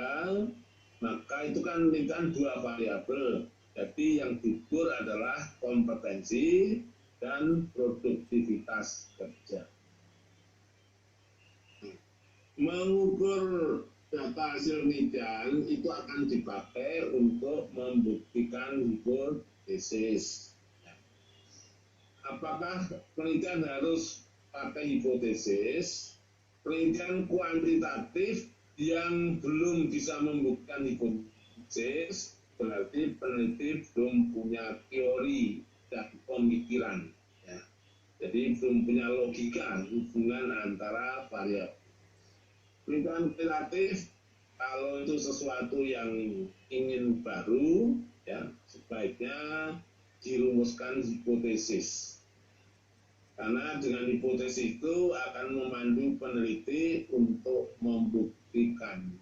maka itu kan dua variabel. Jadi yang diukur adalah kompetensi dan produktivitas kerja. Mengukur data hasil penelitian itu akan dipakai untuk membuktikan hipotesis. Apakah penelitian harus pakai hipotesis? Penelitian kuantitatif yang belum bisa membuktikan hipotesis berarti peneliti belum punya teori dan pemikiran, ya. Jadi belum punya logika hubungan antara variabel. Penelitian kualitatif kalau itu sesuatu yang ingin baru, ya sebaiknya dirumuskan hipotesis. Karena dengan hipotesis itu akan memandu peneliti untuk membuktikan.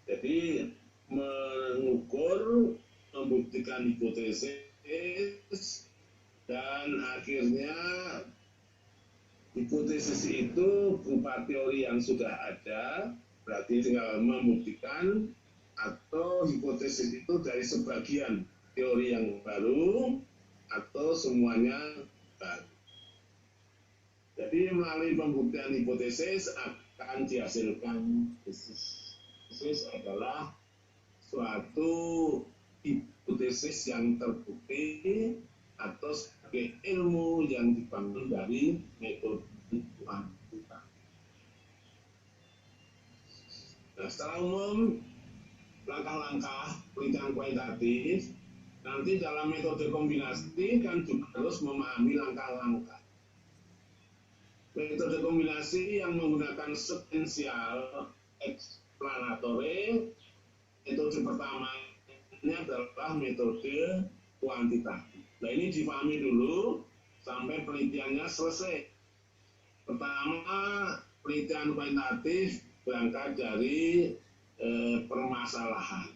Jadi mengukur, membuktikan hipotesis, dan akhirnya hipotesis itu berupa teori yang sudah ada, berarti tinggal membuktikan, atau hipotesis itu dari sebagian teori yang baru, atau semuanya baru. Jadi melalui pembuktian hipotesis akan dihasilkan tesis. Tesis adalah suatu hipotesis yang terbukti atau sebagai ilmu yang dibangun dari metode kuantitatif. Nah, secara umum langkah-langkah penelitian kualitatif nanti dalam metode kombinasi kan juga harus memahami langkah-langkah. Metode kombinasi yang menggunakan sequential explanatory, metode pertamanya adalah metode kuantitatif. Nah ini dipahami dulu sampai penelitiannya selesai. Pertama, penelitian kuantitatif berangkat dari permasalahan.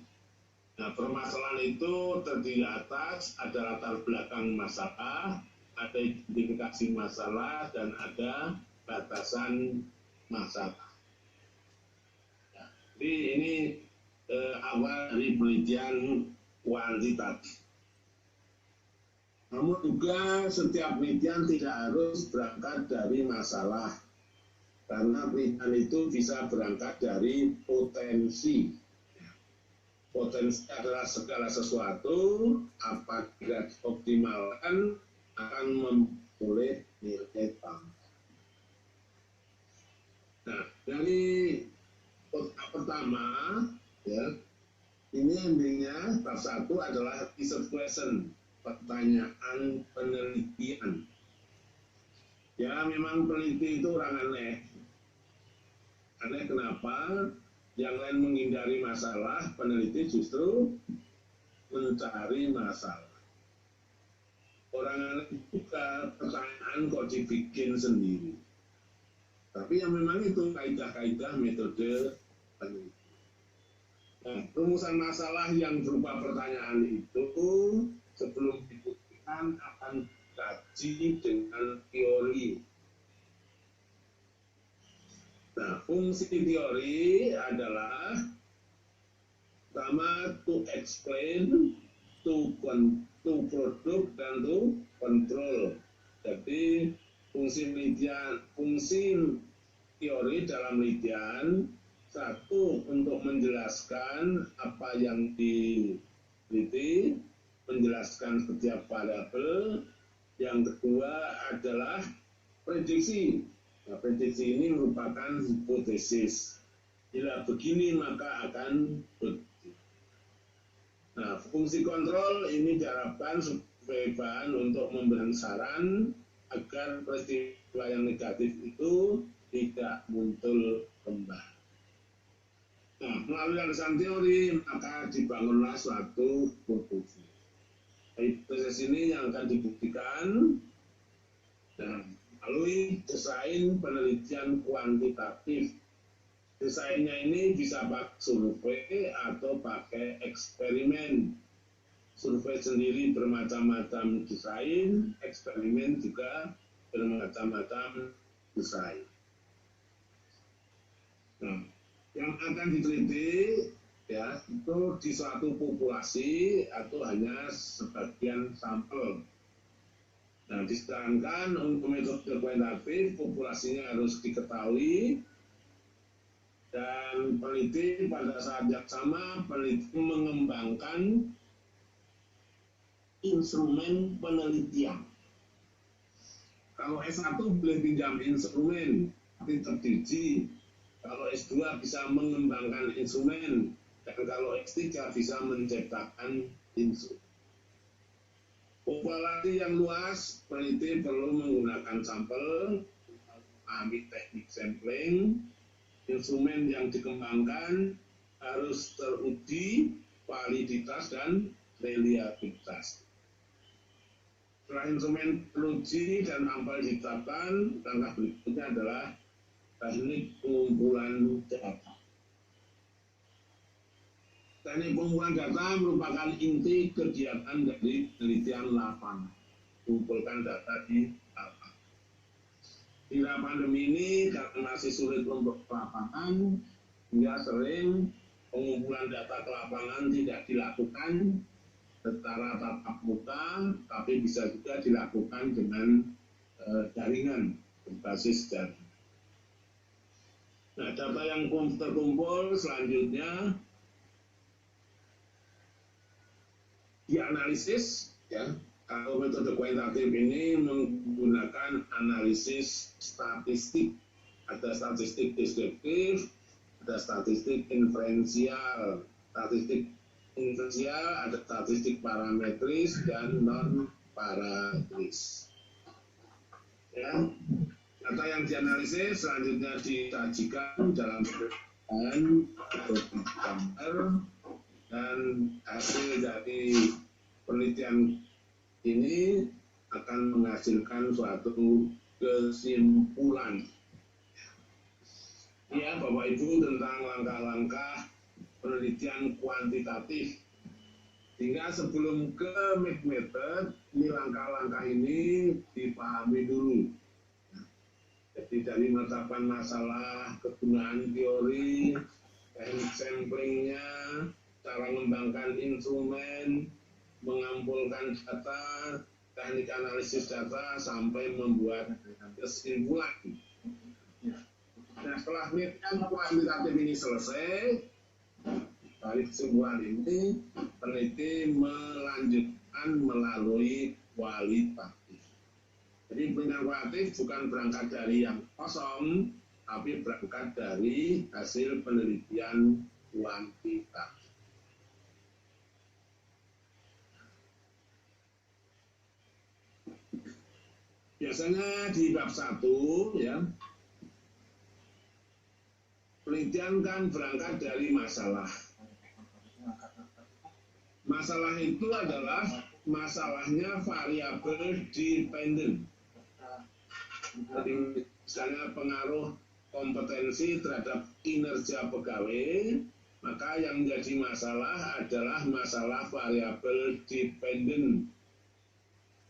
Nah, permasalahan itu terdiri atas ada latar belakang masalah, ada identifikasi masalah, dan ada batasan masalah. Nah, jadi ini awal dari penelitian kuantitatif. Namun juga setiap penelitian tidak harus berangkat dari masalah, karena penelitian itu bisa berangkat dari potensi. Potensi adalah segala sesuatu apabila dioptimalkan akan memperoleh nilai tambah. Nah, dari kota pertama, ya, ini intinya bab 1 adalah research question, pertanyaan penelitian. Ya, memang peneliti itu orang aneh. Aneh kenapa? Yang lain menghindari masalah, peneliti justru mencari masalah. Orang aneh juga pertanyaan kok dibikin sendiri. Tapi yang memang itu kaidah-kaidah metode peneliti. Nah, rumusan masalah yang berupa pertanyaan itu sebelum dibuktikan akan dikaji dengan teori. Nah, fungsi teori adalah pertama to explain, to produce, dan to control. Jadi fungsi teori dalam penelitian, satu untuk menjelaskan apa yang diteliti, menjelaskan setiap variabel. Yang kedua adalah prediksi. Nah, prediksi ini merupakan hipotesis. Bila begini maka akan begitu. Nah, fungsi kontrol ini diharapkan sebagai bahan untuk memberikan saran agar peristiwa yang negatif itu tidak muncul kembali. Nah, melalui alasan teori maka dibangunlah suatu hipotesis. Hipotesis ini yang akan dibuktikan dan melalui desain penelitian kuantitatif. Desainnya ini bisa pakai survei atau pakai eksperimen. Survei sendiri bermacam-macam desain, eksperimen juga bermacam-macam desain. Nah, yang akan diteliti ya itu di suatu populasi atau hanya sebagian sampel. Nah, disarankan untuk metode kuantitatif populasinya harus diketahui. Dan peneliti pada saat yang sama, peneliti mengembangkan instrumen penelitian. Kalau S1 boleh pinjam instrumen, tapi terdici. Kalau S2 bisa mengembangkan instrumen, dan kalau S3 bisa menciptakan instrumen. Populasi yang luas, peneliti perlu menggunakan sampel, ambil teknik sampling. Instrumen yang dikembangkan harus teruji validitas dan reliabilitas. Setelah instrumen teruji dan sampel ditetapkan, langkah berikutnya adalah teknik pengumpulan data. Teknik pengumpulan data merupakan inti kegiatan dari penelitian lapangan. Mengumpulkan data di lapangan. Di pandemi ini karena masih sulit untuk ke lapangan, hingga sering pengumpulan data ke lapangan tidak dilakukan secara tatap muka, tapi bisa juga dilakukan dengan jaringan berbasis jaringan. Nah, data yang terkumpul selanjutnya dianalisis, ya. Kalau metode kuantitatif ini menggunakan analisis statistik, ada statistik deskriptif, ada statistik inferensial. Statistik inferensial ada statistik parametris dan non parametris. Ya, data yang dianalisis selanjutnya disajikan dalam gambar dan hasil dari penelitian ini akan menghasilkan suatu kesimpulan. Ya, Bapak Ibu, tentang langkah-langkah penelitian kuantitatif. Sehingga sebelum ke mixed method, ini langkah-langkah ini dipahami dulu. Jadi dari menetapkan masalah, kegunaan teori, teknik samplingnya, cara mengembangkan instrumen, mengumpulkan data, teknik analisis data, sampai membuat kesimpulan. Nah, setelah penelitian kuantitatif ini selesai, dari kesimpulan ini, peneliti melanjutkan melalui kualitatif. Jadi penelitian kualitatif bukan berangkat dari yang kosong, tapi berangkat dari hasil penelitian kuantitatif. Biasanya di bab 1 ya, penelitian kan berangkat dari masalah. Masalah itu adalah masalahnya variabel dependent. Jadi misalnya pengaruh kompetensi terhadap kinerja pegawai, maka yang menjadi masalah adalah masalah variabel dependent.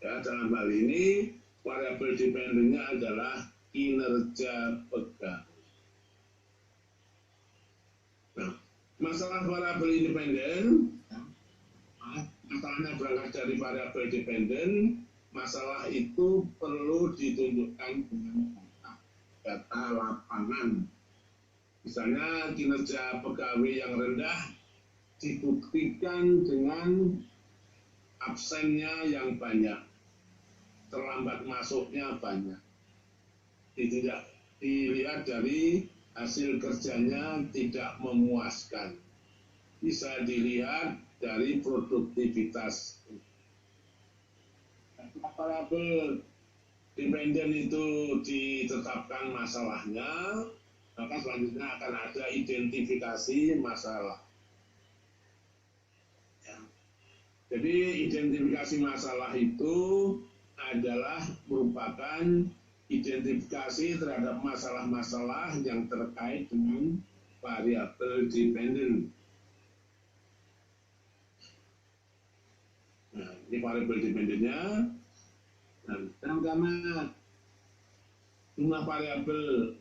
Ya, dalam hal ini variabel dependennya adalah kinerja pegawai. Nah, masalah variabel independen, masalahnya berangkat dari variabel dependen, masalah itu perlu ditunjukkan dengan data lapangan. Misalnya kinerja pegawai yang rendah dibuktikan dengan absennya yang banyak, terlambat masuknya banyak. Tidak dilihat dari hasil kerjanya tidak memuaskan. Bisa dilihat dari produktivitas. Variabel dependen itu ditetapkan masalahnya, maka selanjutnya akan ada identifikasi masalah. Ya. Jadi identifikasi masalah itu adalah merupakan identifikasi terhadap masalah-masalah yang terkait dengan variabel dependen. Nah, ini variabel dependennya. Dan karena jumlah variabel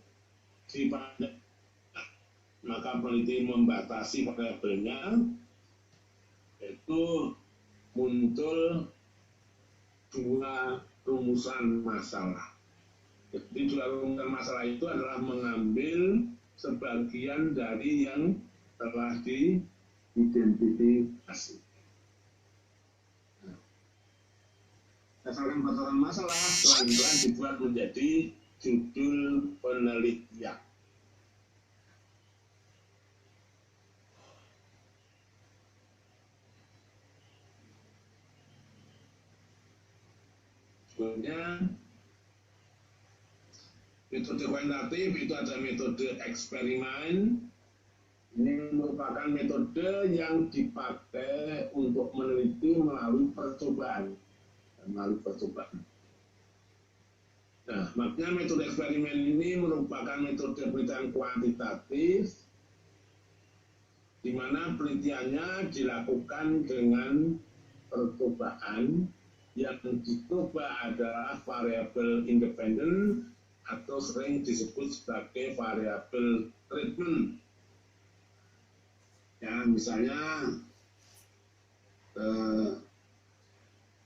dipakai, maka peneliti membatasi variabelnya, yaitu muncul dua rumusan masalah. Jadi dua rumusan masalah itu adalah mengambil sebagian dari yang telah diidentifikasi. Berdasarkan paparan masalah, selanjutnya dibuat menjadi judul penelitian. Selanjutnya, metode kuantitatif itu ada metode eksperimen. Ini merupakan metode yang dipakai untuk meneliti melalui percobaan. Nah, makanya metode eksperimen ini merupakan metode penelitian kuantitatif di mana penelitiannya dilakukan dengan percobaan. Yang dicoba adalah variabel independen atau sering disebut sebagai variabel treatment. Ya, misalnya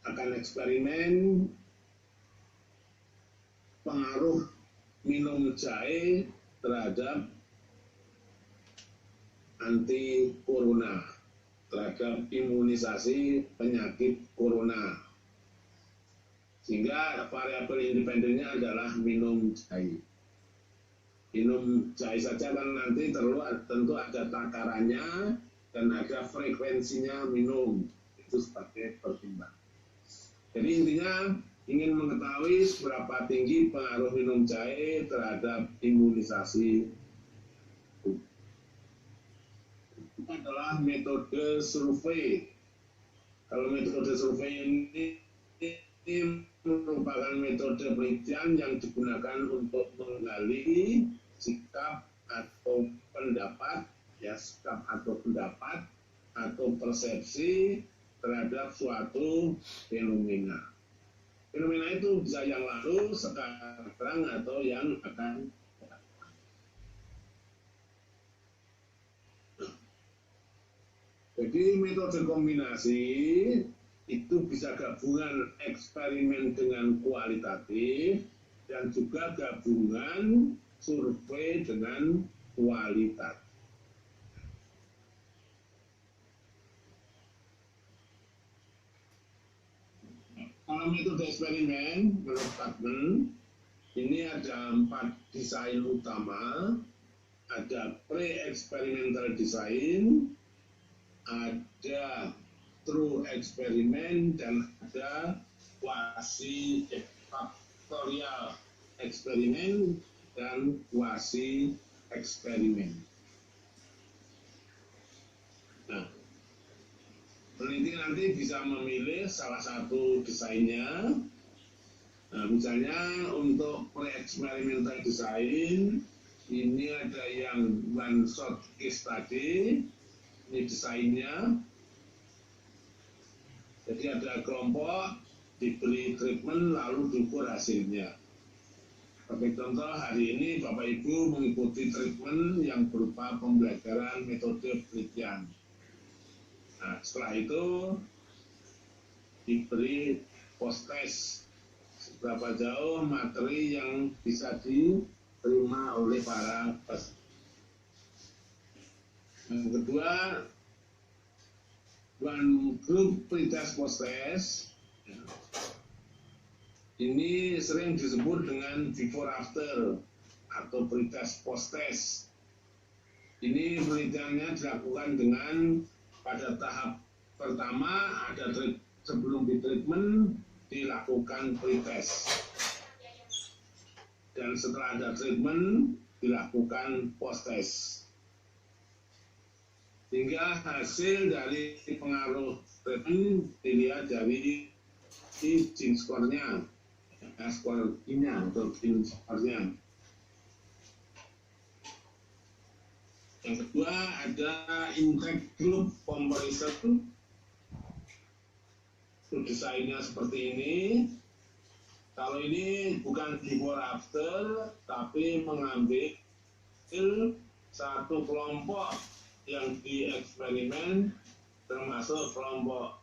akan eksperimen pengaruh minum jahe terhadap anti corona, terhadap imunisasi penyakit corona. Sehingga variabel independennya adalah minum jahe. Minum jahe saja kan nanti tentu ada takarannya dan ada frekuensinya minum. Itu sebagai pertimbangan. Jadi intinya ingin mengetahui seberapa tinggi pengaruh minum jahe terhadap imunisasi. Itu adalah metode survei. Kalau metode survei ini merupakan metode penelitian yang digunakan untuk menggali sikap atau pendapat, atau persepsi terhadap suatu fenomena. Fenomena itu bisa yang lalu, sekarang, atau yang akan datang. Jadi metode kombinasi itu bisa gabungan eksperimen dengan kualitatif dan juga gabungan survei dengan kualitatif. Kalau metode eksperimen menurut Tuckman, ini ada 4 desain utama. Ada pre-experimental design, ada true eksperimen, dan ada quasi factorial eksperimen dan quasi eksperimen. Nah, peneliti nanti bisa memilih salah satu desainnya. Nah, misalnya untuk pre-experimental design, ini ada yang one shot case study, ini desainnya. Jadi ada kelompok diberi treatment lalu diukur hasilnya. Sebagai contoh, hari ini Bapak Ibu mengikuti treatment yang berupa pembelajaran metode penelitian. Nah, setelah itu diberi post test seberapa jauh materi yang bisa diterima oleh para peserta. Yang kedua, one group pretest post test. Ini sering disebut dengan before after atau pretest post-test. Ini penelitiannya dilakukan dengan pada tahap pertama ada sebelum ditreatment dilakukan pretest, dan setelah ada treatment dilakukan post-test. Sehingga hasil dari pengaruh treatment dilihat dari gene score-nya, skor nya atau gene score-nya. Yang kedua ada impact group comparison. Desainnya seperti ini. Kalau ini bukan before after, tapi mengambil satu kelompok yang dieksperimen, termasuk kelompok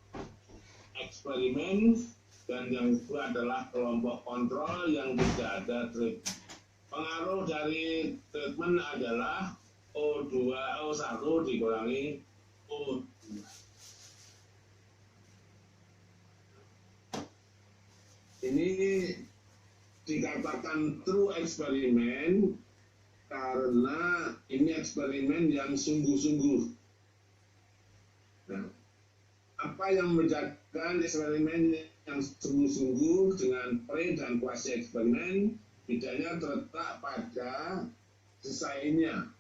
eksperimen, dan yang kedua adalah kelompok kontrol yang tidak ada treatment. Pengaruh dari treatment adalah O1 dikurangi O2. Ini dikatakan true eksperimen karena ini eksperimen yang sungguh-sungguh. Nah, apa yang membedakan eksperimen yang sungguh-sungguh dengan pre dan quasi eksperimen? Bedanya terletak pada desainnya.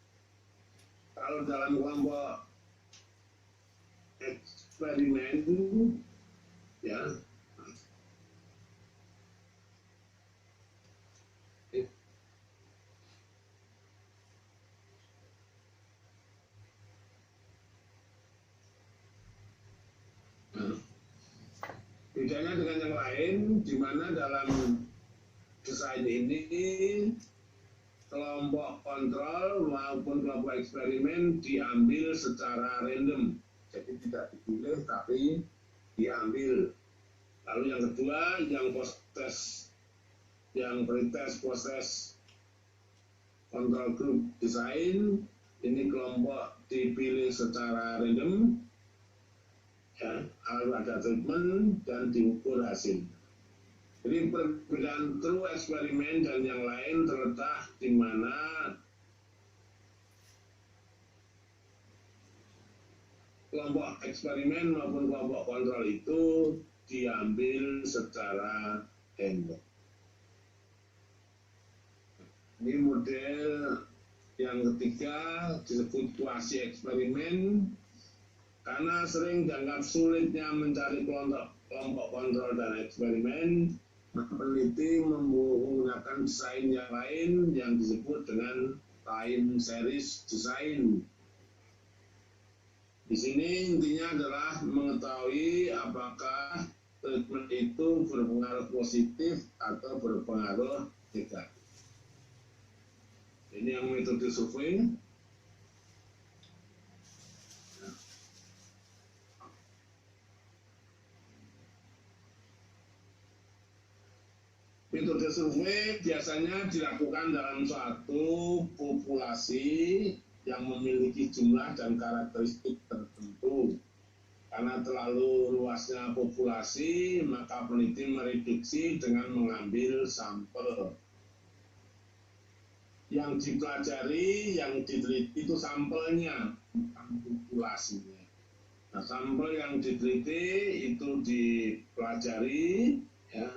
Kalau dalam kelompok eksperimen, ya, bedanya dengan yang lain, di mana dalam desain ini kelompok kontrol maupun kelompok eksperimen diambil secara random, jadi tidak dipilih tapi diambil. Lalu yang kedua, yang post-test, yang pretest post-test control group design, ini kelompok dipilih secara random, ya, lalu ada treatment dan diukur hasil. Jadi perbedaan true eksperimen dan yang lain terletak di mana kelompok eksperimen maupun kelompok kontrol itu diambil secara random. Ini model yang ketiga disebut quasi eksperimen. Karena sering dianggap sulitnya mencari kelompok kontrol dan eksperimen, peneliti menggunakan desain yang lain yang disebut dengan time series design. Di sini intinya adalah mengetahui apakah treatment itu berpengaruh positif atau berpengaruh negatif. Ini yang metode survei. Metode survei biasanya dilakukan dalam suatu populasi yang memiliki jumlah dan karakteristik tertentu. Karena terlalu luasnya populasi, maka peneliti merediksi dengan mengambil sampel. Yang dipelajari, yang diteliti itu sampelnya, bukan populasinya. Nah, sampel yang diteliti itu dipelajari, ya.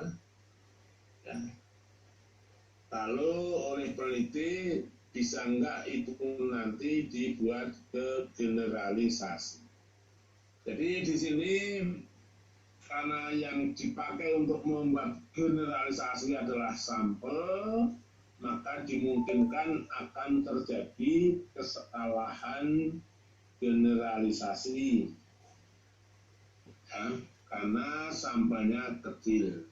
Lalu oleh peneliti bisa enggak itu nanti dibuat ke generalisasi. Jadi di sini karena yang dipakai untuk membuat generalisasi adalah sampel, maka dimungkinkan akan terjadi kesalahan generalisasi, ya, karena sampelnya kecil.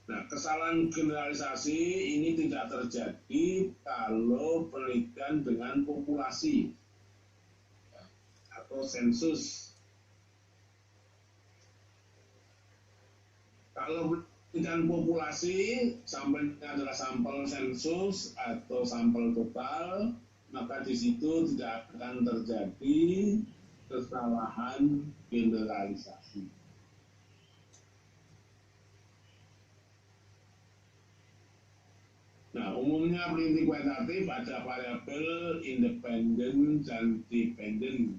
Nah, kesalahan generalisasi ini tidak terjadi kalau penelitian dengan populasi atau sensus. Kalau penelitian populasi, sampelnya adalah sampel sensus atau sampel total, maka di situ tidak akan terjadi kesalahan generalisasi. Nah, umumnya peneliti kuantitatif ada variabel independen dan dependen.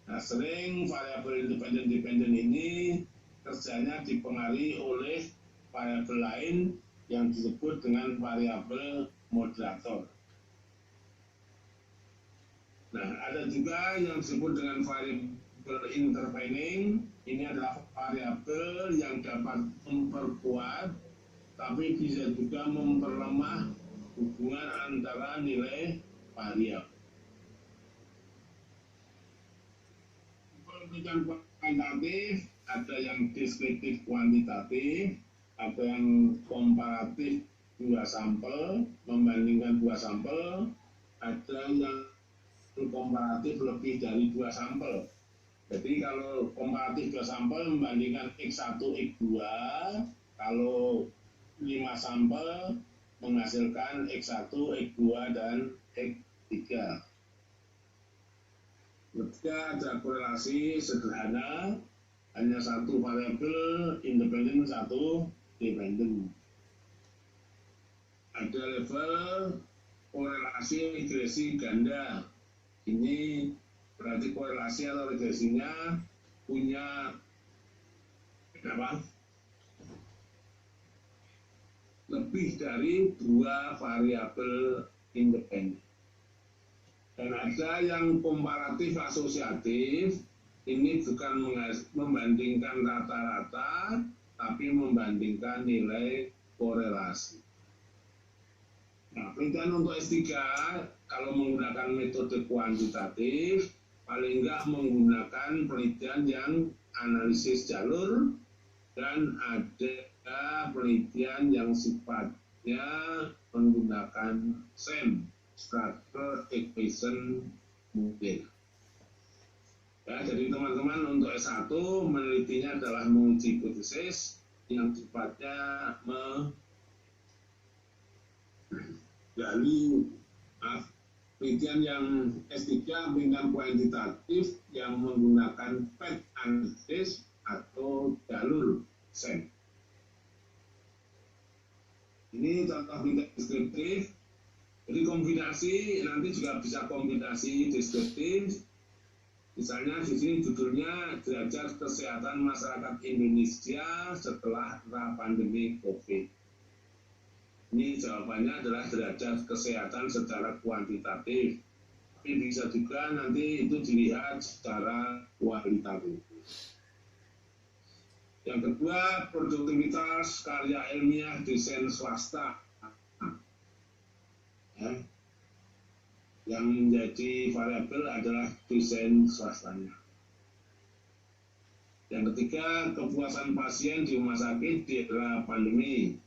Nah, sering variabel independen ini kerjanya dipengaruhi oleh variabel lain yang disebut dengan variabel moderator. Nah, ada juga yang disebut dengan variabel intervening. Ini adalah variabel yang dapat memperkuat, tapi bisa juga memperlemah hubungan antara nilai variabel. Penelitian kuantitatif ada yang deskriptif kuantitatif, ada yang komparatif dua sampel, membandingkan dua sampel, ada yang komparatif lebih dari dua sampel. Jadi kalau komparatif dua sampel membandingkan X1, X2, kalau 5 sampel menghasilkan X1, X2, dan X3. Ketika ada korelasi sederhana, hanya satu variabel independen, satu dependen. Ada level korelasi regresi ganda. Ini berarti korelasi atau regresinya punya apa? Lebih dari dua variabel independen. Dan ada yang komparatif asosiatif, ini bukan membandingkan rata-rata, tapi membandingkan nilai korelasi. Nah, penelitian untuk S3, kalau menggunakan metode kuantitatif, paling enggak menggunakan penelitian yang analisis jalur, dan ada penelitian yang sifatnya menggunakan SEM, Structure Equation Model. Ya, jadi teman-teman untuk S1 menelitinya adalah menguji hipotesis yang sifatnya menggali penelitian yang S3 penelitian kuantitatif yang menggunakan path analysis atau jalur SEM. Ini contoh penelitian deskriptif. Jadi kombinasi nanti juga bisa kombinasi deskriptif. Misalnya di sini judulnya derajat kesehatan masyarakat Indonesia setelah pandemi COVID. Ini jawabannya adalah derajat kesehatan secara kuantitatif. Tapi bisa juga nanti itu dilihat secara kualitatif. Yang kedua, produktivitas karya ilmiah desain swasta. Ya. Yang menjadi variabel adalah desain swastanya. Yang ketiga, kepuasan pasien di rumah sakit di era pandemi.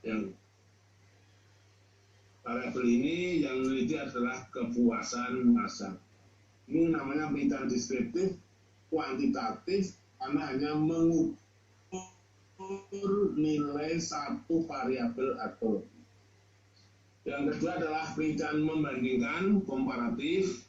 Yang variabel ini yang meneliti adalah kepuasan massa. Ini namanya penelitian deskriptif kuantitatif karena hanya mengukur nilai satu variabel atau lebih. Yang kedua adalah penelitian membandingkan komparatif.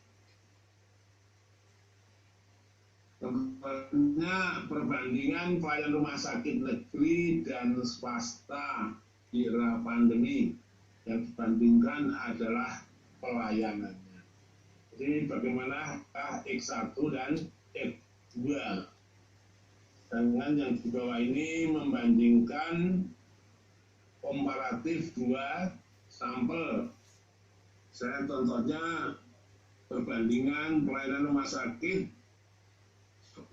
Contohnya perbandingan pelayanan rumah sakit negeri dan swasta di era pandemi. Yang dibandingkan adalah pelayanannya. Jadi bagaimana X1 dan X2. Dengan yang di bawah ini membandingkan komparatif dua sampel. Saya contohnya perbandingan pelayanan rumah sakit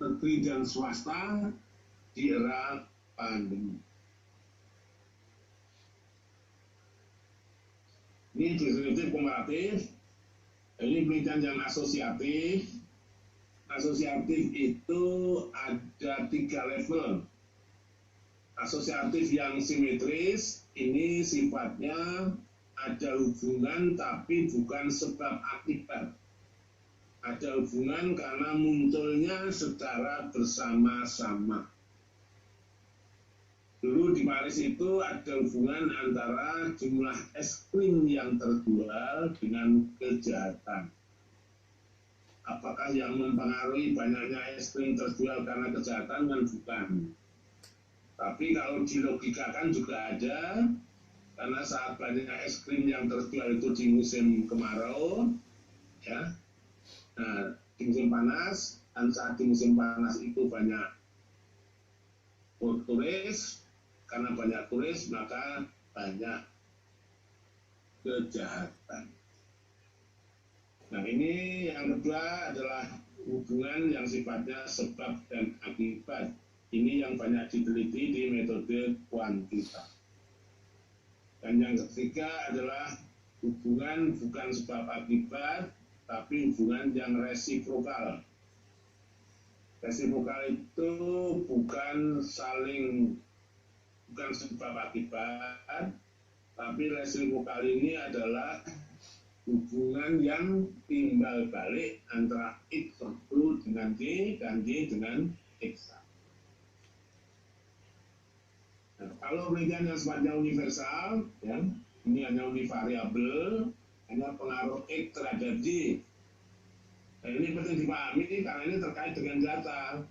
negeri dan swasta di era pandemi. Ini deskriptif komparatif. Ini penelitian yang asosiatif. Asosiatif itu ada 3 level. Asosiatif yang simetris, ini sifatnya ada hubungan tapi bukan sebab akibat. Ada hubungan karena munculnya secara bersama-sama. Dulu di Paris itu ada hubungan antara jumlah es krim yang terjual dengan kejahatan. Apakah yang mempengaruhi banyaknya es krim terjual karena kejahatan? Kan bukan. Tapi kalau dilogikakan juga ada, karena saat banyak es krim yang terjual itu di musim kemarau, ya. Nah, di musim panas, dan saat di musim panas itu banyak turis, karena banyak turis maka banyak kejahatan. Nah, ini yang kedua adalah hubungan yang sifatnya sebab dan akibat. Ini yang banyak diteliti di metode kuantitatif. Dan yang ketiga adalah hubungan bukan sebab akibat, tapi hubungan yang resiprokal. Resiprokal itu bukan sebab akibat, tapi resiprokal ini adalah hubungan yang timbal balik antara X1 dengan Y dan Y dengan X1. Nah, kalau penelitian yang sifatnya universal, ya, ini hanya univariabel, hanya pengaruh X terhadap Y. Nah, ini penting dipahami karena ini terkait dengan data.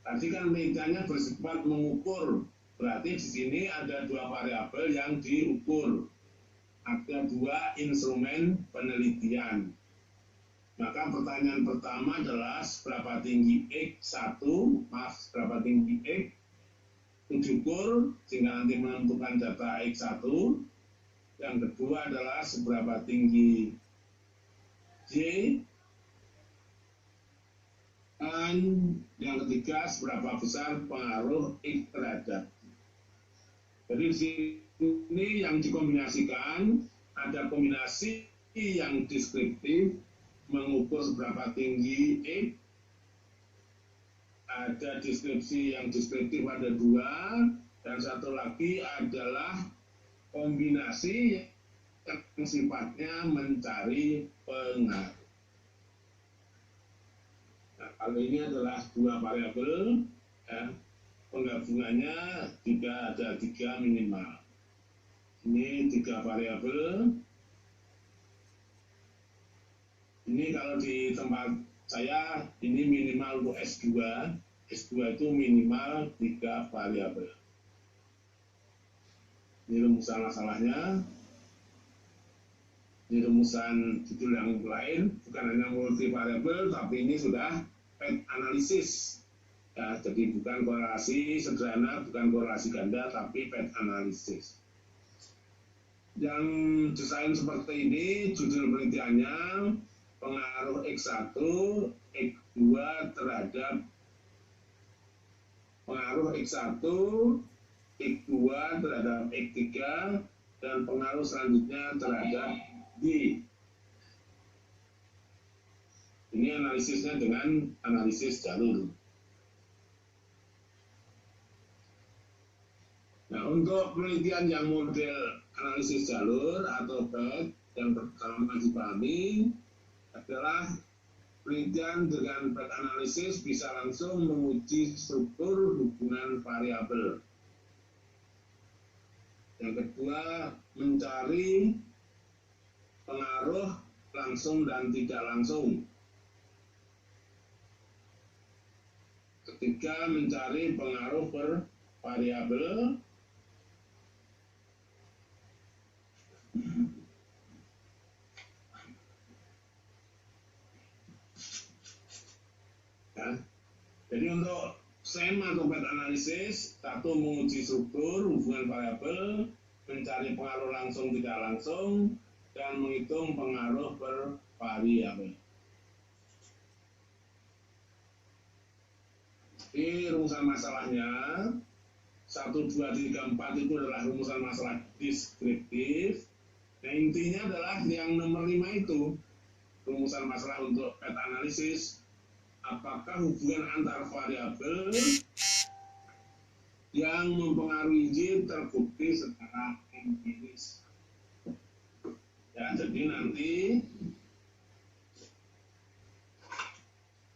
Tadi kan penelitiannya bersifat mengukur, berarti di sini ada dua variabel yang diukur. Ada dua instrumen penelitian. Maka pertanyaan pertama adalah seberapa tinggi X1, seberapa tinggi X itu diukur sehingga nanti menentukan data X1. Yang kedua adalah seberapa tinggi Y, dan yang ketiga seberapa besar pengaruh X terhadap. Jadi di sini yang dikombinasikan ada kombinasi yang deskriptif mengukur seberapa tinggi X, ada deskripsi yang deskriptif ada dua, dan satu lagi adalah kombinasi yang sifatnya mencari pengaruh. Nah, kalau ini adalah dua variabel, ya, penggabungannya ada tiga minimal. Ini tiga variabel. Ini kalau di tempat saya ini minimal untuk S2. S2 itu minimal 3 variabel. Ini rumusan masalahnya. Ini rumusan judul yang lain, bukan hanya multi variabel, tapi ini sudah PET analisis. Ya, jadi bukan korelasi sederhana, bukan korelasi ganda, tapi PET analisis. Yang desain seperti ini, judul penelitiannya pengaruh X1, X2 terhadap pengaruh X1, X2 terhadap X3, dan pengaruh selanjutnya terhadap Y. Ini analisisnya dengan analisis jalur. Nah, untuk penelitian yang model analisis jalur atau PET yang pertama dipahami adalah penelitian dengan PET analisis bisa langsung menguji struktur hubungan variabel. Yang kedua, mencari pengaruh langsung dan tidak langsung. Ketiga, mencari pengaruh per variabel. Ya. Jadi untuk SEM atau PET analisis, satu menguji struktur hubungan variabel, mencari pengaruh langsung tidak langsung, dan menghitung pengaruh per variabel. Ini rumusan masalahnya 1, 2, 3, 4 itu adalah rumusan masalah deskriptif. Nah, intinya adalah yang nomor 5 itu rumusan masalah untuk PET analisis. Apakah hubungan antar variabel yang mempengaruhi Y terbukti secara empiris? Ya, jadi nanti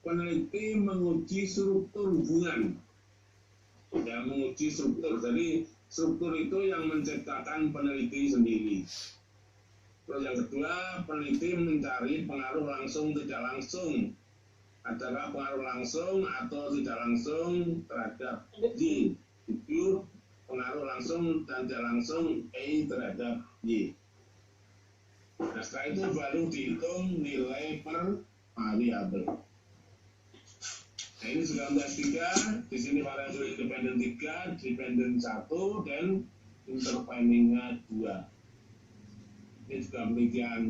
peneliti menguji struktur hubungan. Ya, menguji struktur. Jadi struktur itu yang menciptakan peneliti sendiri. Terus yang kedua, peneliti mencari pengaruh langsung tidak langsung. Adakah pengaruh langsung atau tidak langsung terhadap Y? Itu pengaruh langsung dan tidak langsung E terhadap Y. Nah, setelah itu baru dihitung nilai per variabel. Nah, ini sudah untuk S3, di sini variabel independen 3, dependen 1, dan interveningnya 2. Ini juga penelitian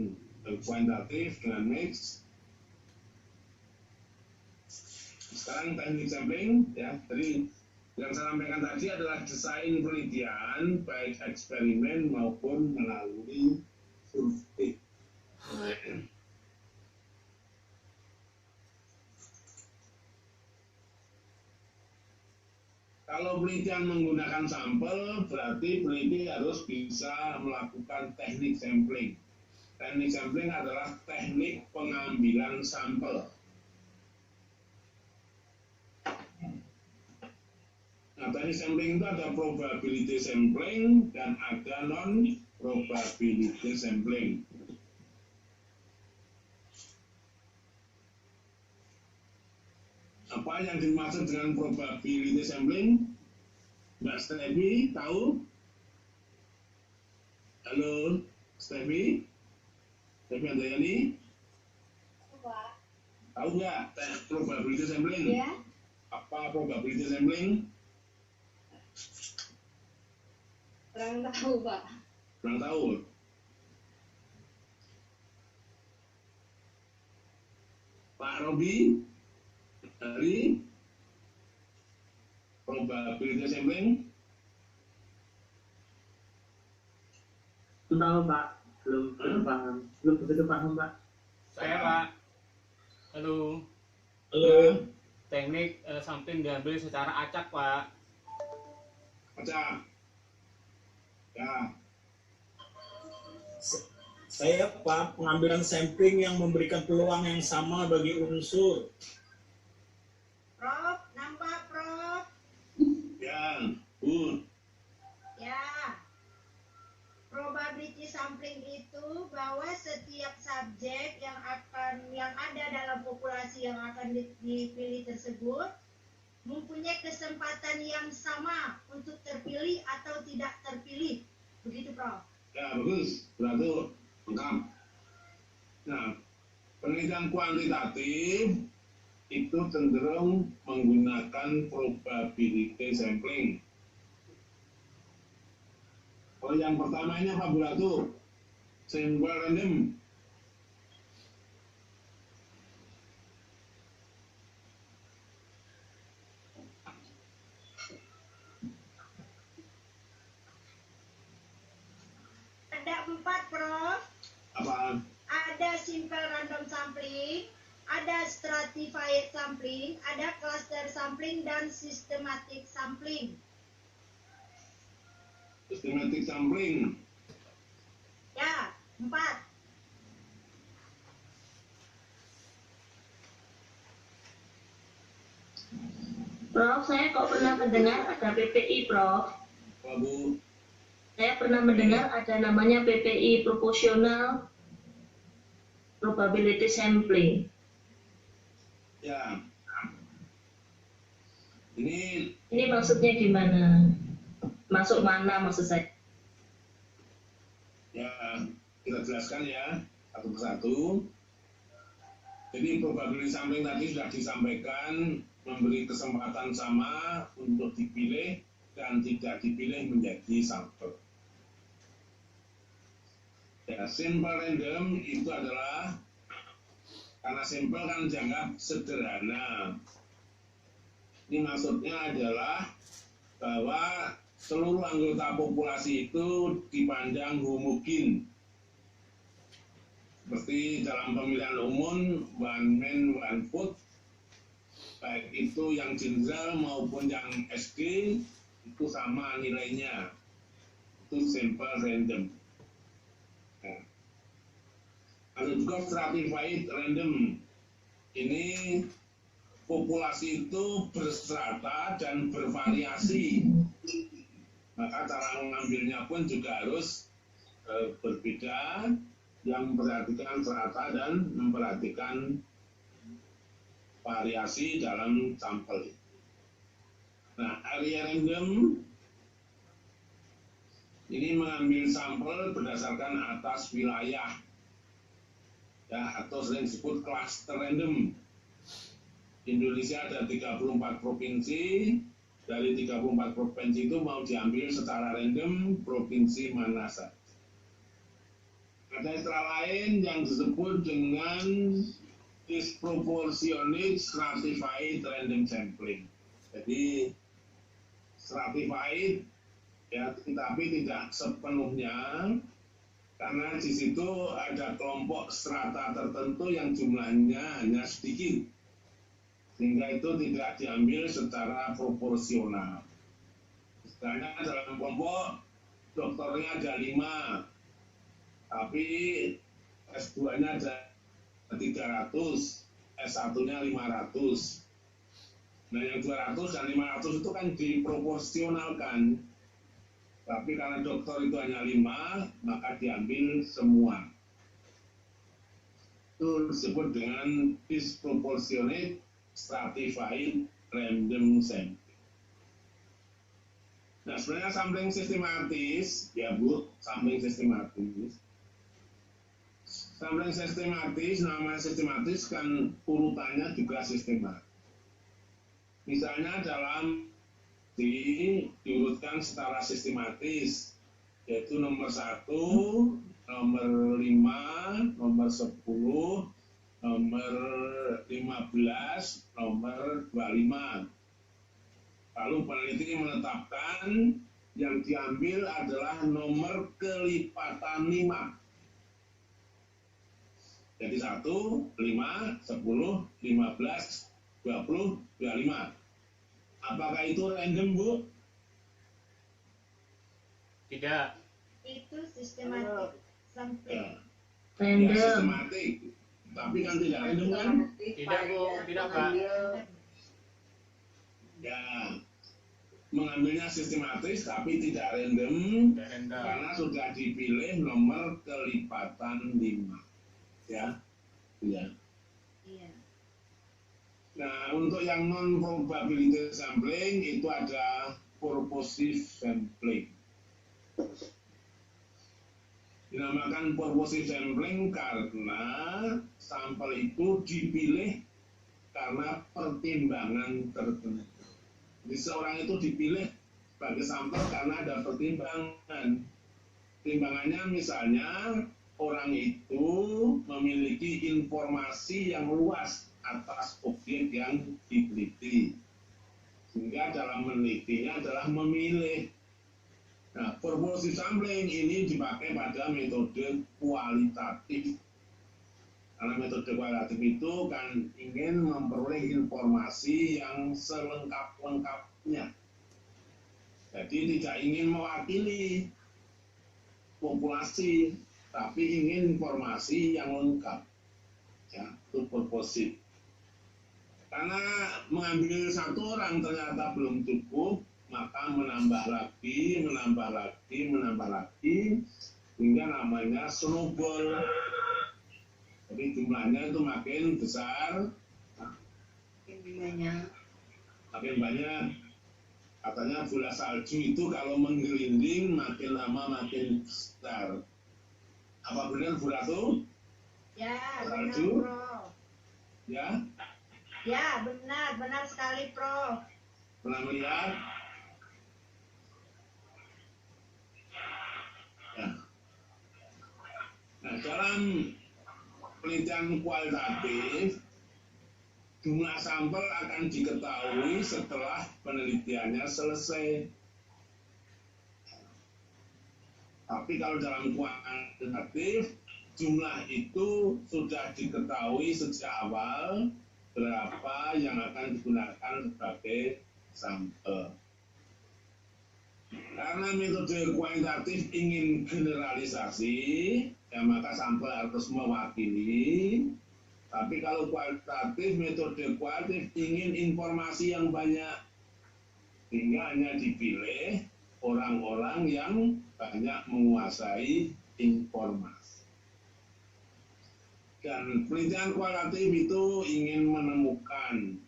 kuantitatif dengan mix. Sekarang teknik sampling, ya. Jadi yang saya sampaikan tadi adalah desain penelitian baik eksperimen maupun melalui survei. Kalau penelitian menggunakan sampel, berarti peneliti harus bisa melakukan teknik sampling. Teknik sampling adalah teknik pengambilan sampel. Nah, teknik sampling itu ada probability sampling dan ada non-probability sampling. Apa yang dimaksud dengan probability sampling? Mbak Stevi tahu? Halo, Stevi? Stevi Andayani? Tahu nggak probability sampling? Ya. Apa probability sampling? Kurang tahu, Pak. Kurang tahu. Pak Robi? Dari probability sampling? Belum tahu Pak, belum paham, belum begitu paham Pak. Saya Pak. Halo. Halo. Teknik sampling diambil secara acak Pak. Acak. Ya. Saya Pak, pengambilan sampling yang memberikan peluang yang sama bagi unsur. Prof, nambah Prof. Ya, Bu. Ya. Probability sampling itu bahwa setiap subjek yang ada dalam populasi yang akan dipilih tersebut mempunyai kesempatan yang sama untuk terpilih atau tidak terpilih. Begitu, Prof. Ya, bagus. Berarti lengkap. Nah, penelitian kuantitatif itu cenderung menggunakan probability sampling. Kalau yang pertama ini apa Bu Ratu? Sample random. Ada 4, Prof. Apa? Ada simple random sampling, ada stratified sampling, ada cluster sampling, dan systematic sampling. Systematic sampling. Ya, 4. Prof, saya kok pernah mendengar ada PPI Prof. Apa Bu? Saya pernah mendengar ada namanya PPI, proportional probability sampling. Ya. Ini maksudnya gimana? Masuk mana maksud saya? ya kita jelaskan ya satu persatu. Jadi probability sampling tadi sudah disampaikan memberi kesempatan sama untuk dipilih dan tidak dipilih menjadi sampel. Ya, simple random itu adalah karena simple kan dianggap sederhana. Ini maksudnya adalah bahwa seluruh anggota populasi itu dipandang homogen. Seperti dalam pemilihan umum, one man, one vote, baik itu yang jenderal maupun yang SD, itu sama nilainya. Itu simple random. Nah, ada juga stratified random. Ini populasi itu berstrata dan bervariasi. Maka cara mengambilnya pun juga harus berbeda, yang memperhatikan strata dan memperhatikan variasi dalam sampel. Nah, area random Ini mengambil sampel berdasarkan atas wilayah, ya, atau sering disebut cluster random. Indonesia ada 34 provinsi, dari 34 provinsi itu mau diambil secara random provinsi mana saja. Ada istilah lain yang disebut dengan disproportionate stratified random sampling. Jadi stratified, ya, tetapi tidak sepenuhnya, karena di situ ada kelompok strata tertentu yang jumlahnya hanya sedikit, sehingga itu tidak diambil secara proporsional. Misalnya dalam kelompok dokternya ada 5, tapi S2-nya ada 300, S1-nya 500. Nah, yang 200 dan 500 itu kan diproporsionalkan. Tapi karena dokter itu hanya 5, maka diambil semua. Itu disebut dengan disproportionate stratified random sampling. Nah, sebenarnya sampling sistematis, ya Bu, sampling sistematis. Sampling sistematis, nama sistematis kan urutannya juga sistematis. Misalnya dalam diurutkan secara sistematis, yaitu nomor 1, nomor 5, nomor 10, nomor 15, nomor 25. Lalu peneliti menetapkan yang diambil adalah nomor kelipatan 5. Jadi 1, 5, 10, 15, 20, 25. Apakah itu random, Bu? Tidak. Itu sistematik sampling. Ya, sistematik. Tapi kan tidak random kan? Tidak, Bu. Tidak, Pak. Ya, mengambilnya sistematis tapi tidak random, karena sudah dipilih nomor kelipatan 5. Ya, ya. Iya. Nah, untuk yang non-probability sampling itu ada purposive sampling. Dinamakan purposive sampling karena sampel itu dipilih karena pertimbangan tertentu. Jadi seorang itu dipilih sebagai sampel karena ada pertimbangan. Pertimbangannya misalnya orang itu memiliki informasi yang luas atas objek yang diteliti, sehingga dalam menelitinya adalah memilih. Nah, purposive sampling ini dipakai pada metode kualitatif, karena metode kualitatif itu kan ingin memperoleh informasi yang selengkap-lengkapnya. Jadi tidak ingin mewakili populasi, tapi ingin informasi yang lengkap. Ya, itu purposive. Karena mengambil satu orang ternyata belum cukup, maka menambah lagi, hingga namanya snowball. Jadi jumlahnya itu makin besar, makin banyak. Katanya bola salju itu kalau menggelinding makin lama makin besar. Apa benar Bu Ratu? Ya, Salju? benar, Prof. Ya? Ya, benar sekali, Prof. Pernah melihat? Ya. Nah, dalam penelitian kualitatif, jumlah sampel akan diketahui setelah penelitiannya selesai. Tapi kalau dalam kuantitatif, jumlah itu sudah diketahui sejak awal berapa yang akan digunakan sebagai sampel. Karena metode kuantitatif ingin generalisasi, ya maka sampel harus mewakili. Tapi kalau kualitatif, metode kualitatif ingin informasi yang banyak, sehingga hanya dipilih orang-orang yang banyak menguasai informasi. Dan penelitian kualitatif itu ingin menemukan,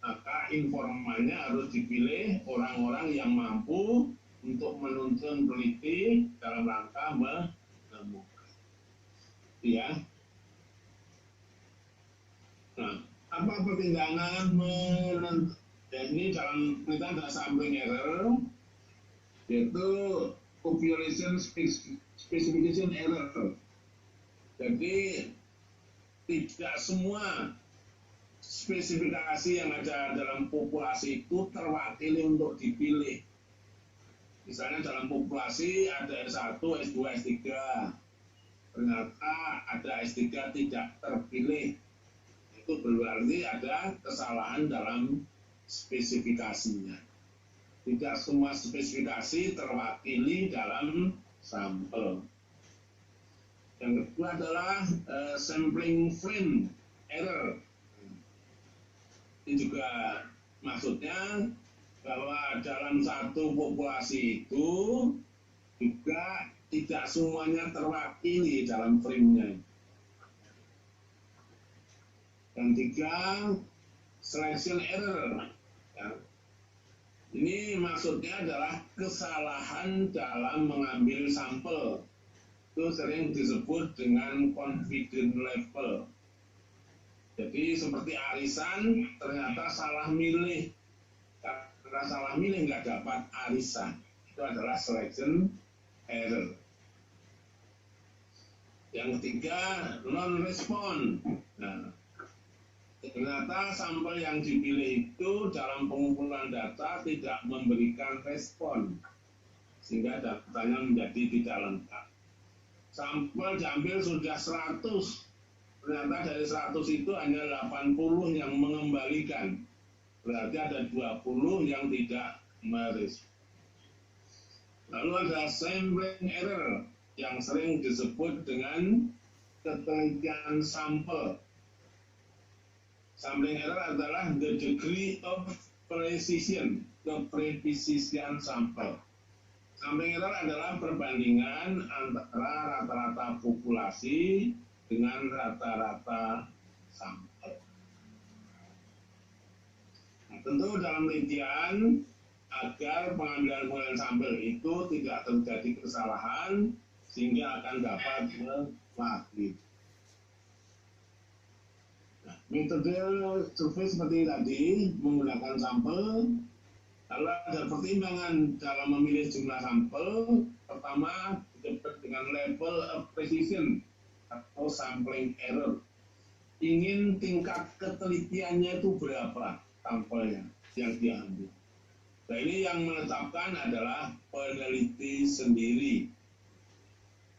maka informannya harus dipilih orang-orang yang mampu untuk menuntun peneliti dalam rangka menemukan. Ya. Nah, apa pertimbangan menentukan? Ini dalam penelitian ada sampling error, yaitu population specification error. Jadi tidak semua spesifikasi yang ada dalam populasi itu terwakili untuk dipilih. Misalnya dalam populasi ada S1, S2, S3. Ternyata ada S3 tidak terpilih. Itu berarti ada kesalahan dalam spesifikasinya. Tidak semua spesifikasi terwakili dalam sampel. Yang kedua adalah sampling frame error. Ini juga maksudnya bahwa dalam satu populasi itu juga tidak semuanya terwakili dalam frame-nya. Dan tiga, selection error. Ya. Ini maksudnya adalah kesalahan dalam mengambil sampel. Itu sering disebut dengan confidence level. Jadi seperti arisan, ternyata salah milih. Karena salah milih nggak dapat arisan. Itu adalah selection error. Yang ketiga, non-respond. Nah, ternyata sampel yang dipilih itu dalam pengumpulan data tidak memberikan respon, sehingga datanya menjadi tidak lengkap. Sampel diambil sudah 100, ternyata dari 100 itu hanya 80 yang mengembalikan, berarti ada 20 yang tidak merespon. Lalu ada sampling error yang sering disebut dengan ketelitian sampel. Sampling error adalah the degree of precision, kepresisian sampel. Sampling error adalah perbandingan antara rata-rata populasi dengan rata-rata sampel. Nah, tentu dalam penelitian agar pengambilan sampel itu tidak terjadi kesalahan sehingga akan dapat mewakili. Metode survei seperti tadi menggunakan sampel. Lalu ada pertimbangan dalam memilih jumlah sampel. Pertama disebut dengan level of precision atau sampling error. Ingin tingkat ketelitiannya itu berapa sampelnya yang diambil. Nah, ini yang menetapkan adalah peneliti sendiri.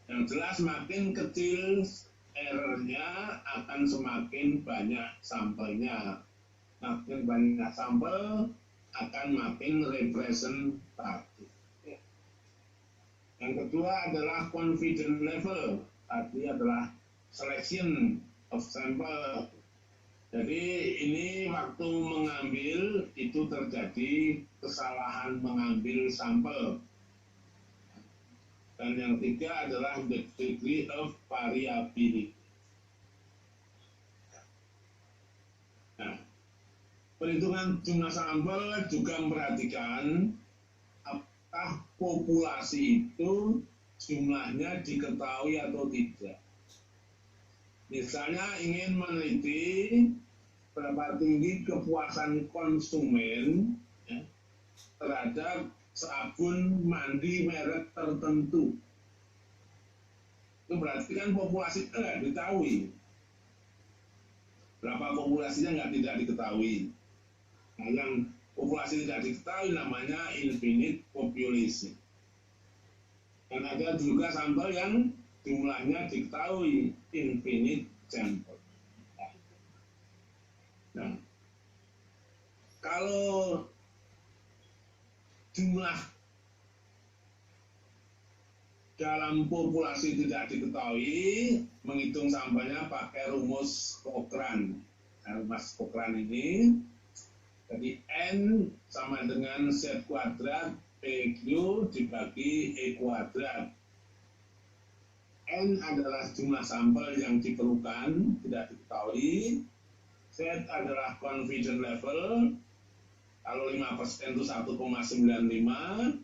Yang jelas makin kecil errornya akan semakin banyak sampelnya. Makin banyak sampel akan makin representatif. Yang kedua adalah confidence level. Tadi adalah selection of sample. Jadi ini waktu mengambil itu terjadi kesalahan mengambil sampel. Dan yang ketiga adalah the degree of variability. Nah, perhitungan jumlah sampel juga memperhatikan apakah populasi itu jumlahnya diketahui atau tidak. Misalnya ingin meneliti berapa tinggi kepuasan konsumen ya, terhadap sabun mandi merek tertentu. Itu berarti kan populasi tidak diketahui. Berapa populasinya tidak diketahui. Nah, yang populasi tidak diketahui namanya infinite population. Dan ada juga sampel yang jumlahnya diketahui, infinite sample. Nah, kalau jumlah dalam populasi tidak diketahui, menghitung sampelnya pakai rumus Cochrane. Nah, rumus Cochrane ini, jadi N sama dengan Z kuadrat PQ dibagi E kuadrat. N adalah jumlah sampel yang diperlukan, tidak diketahui. Z adalah confidence level. Kalau 5% itu 1,95.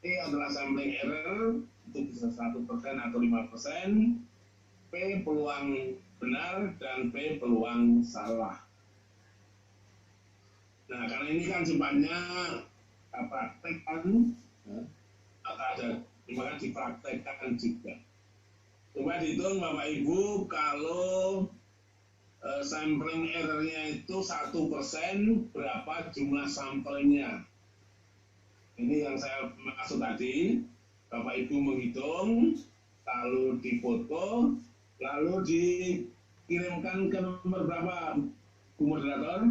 E adalah sampling error, itu bisa 1% atau 5%. P peluang benar dan P peluang salah. Nah, karena ini kan sifatnya praktekkan, maka maka dipraktekkan juga. Coba dihitung Bapak Ibu, kalau sampling errornya itu 1%, berapa jumlah sampelnya? Ini yang saya maksud tadi. Bapak Ibu menghitung, lalu difoto, lalu dikirimkan ke nomor berapa, Bu Moderator?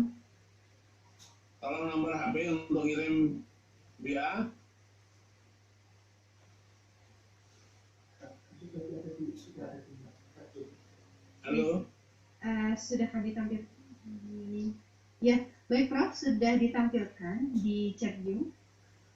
Tolong nomor HP untuk kirim via. Halo. Sudah kami tampilkan. Ya, baik Prof, sudah ditampilkan di chat Zoom.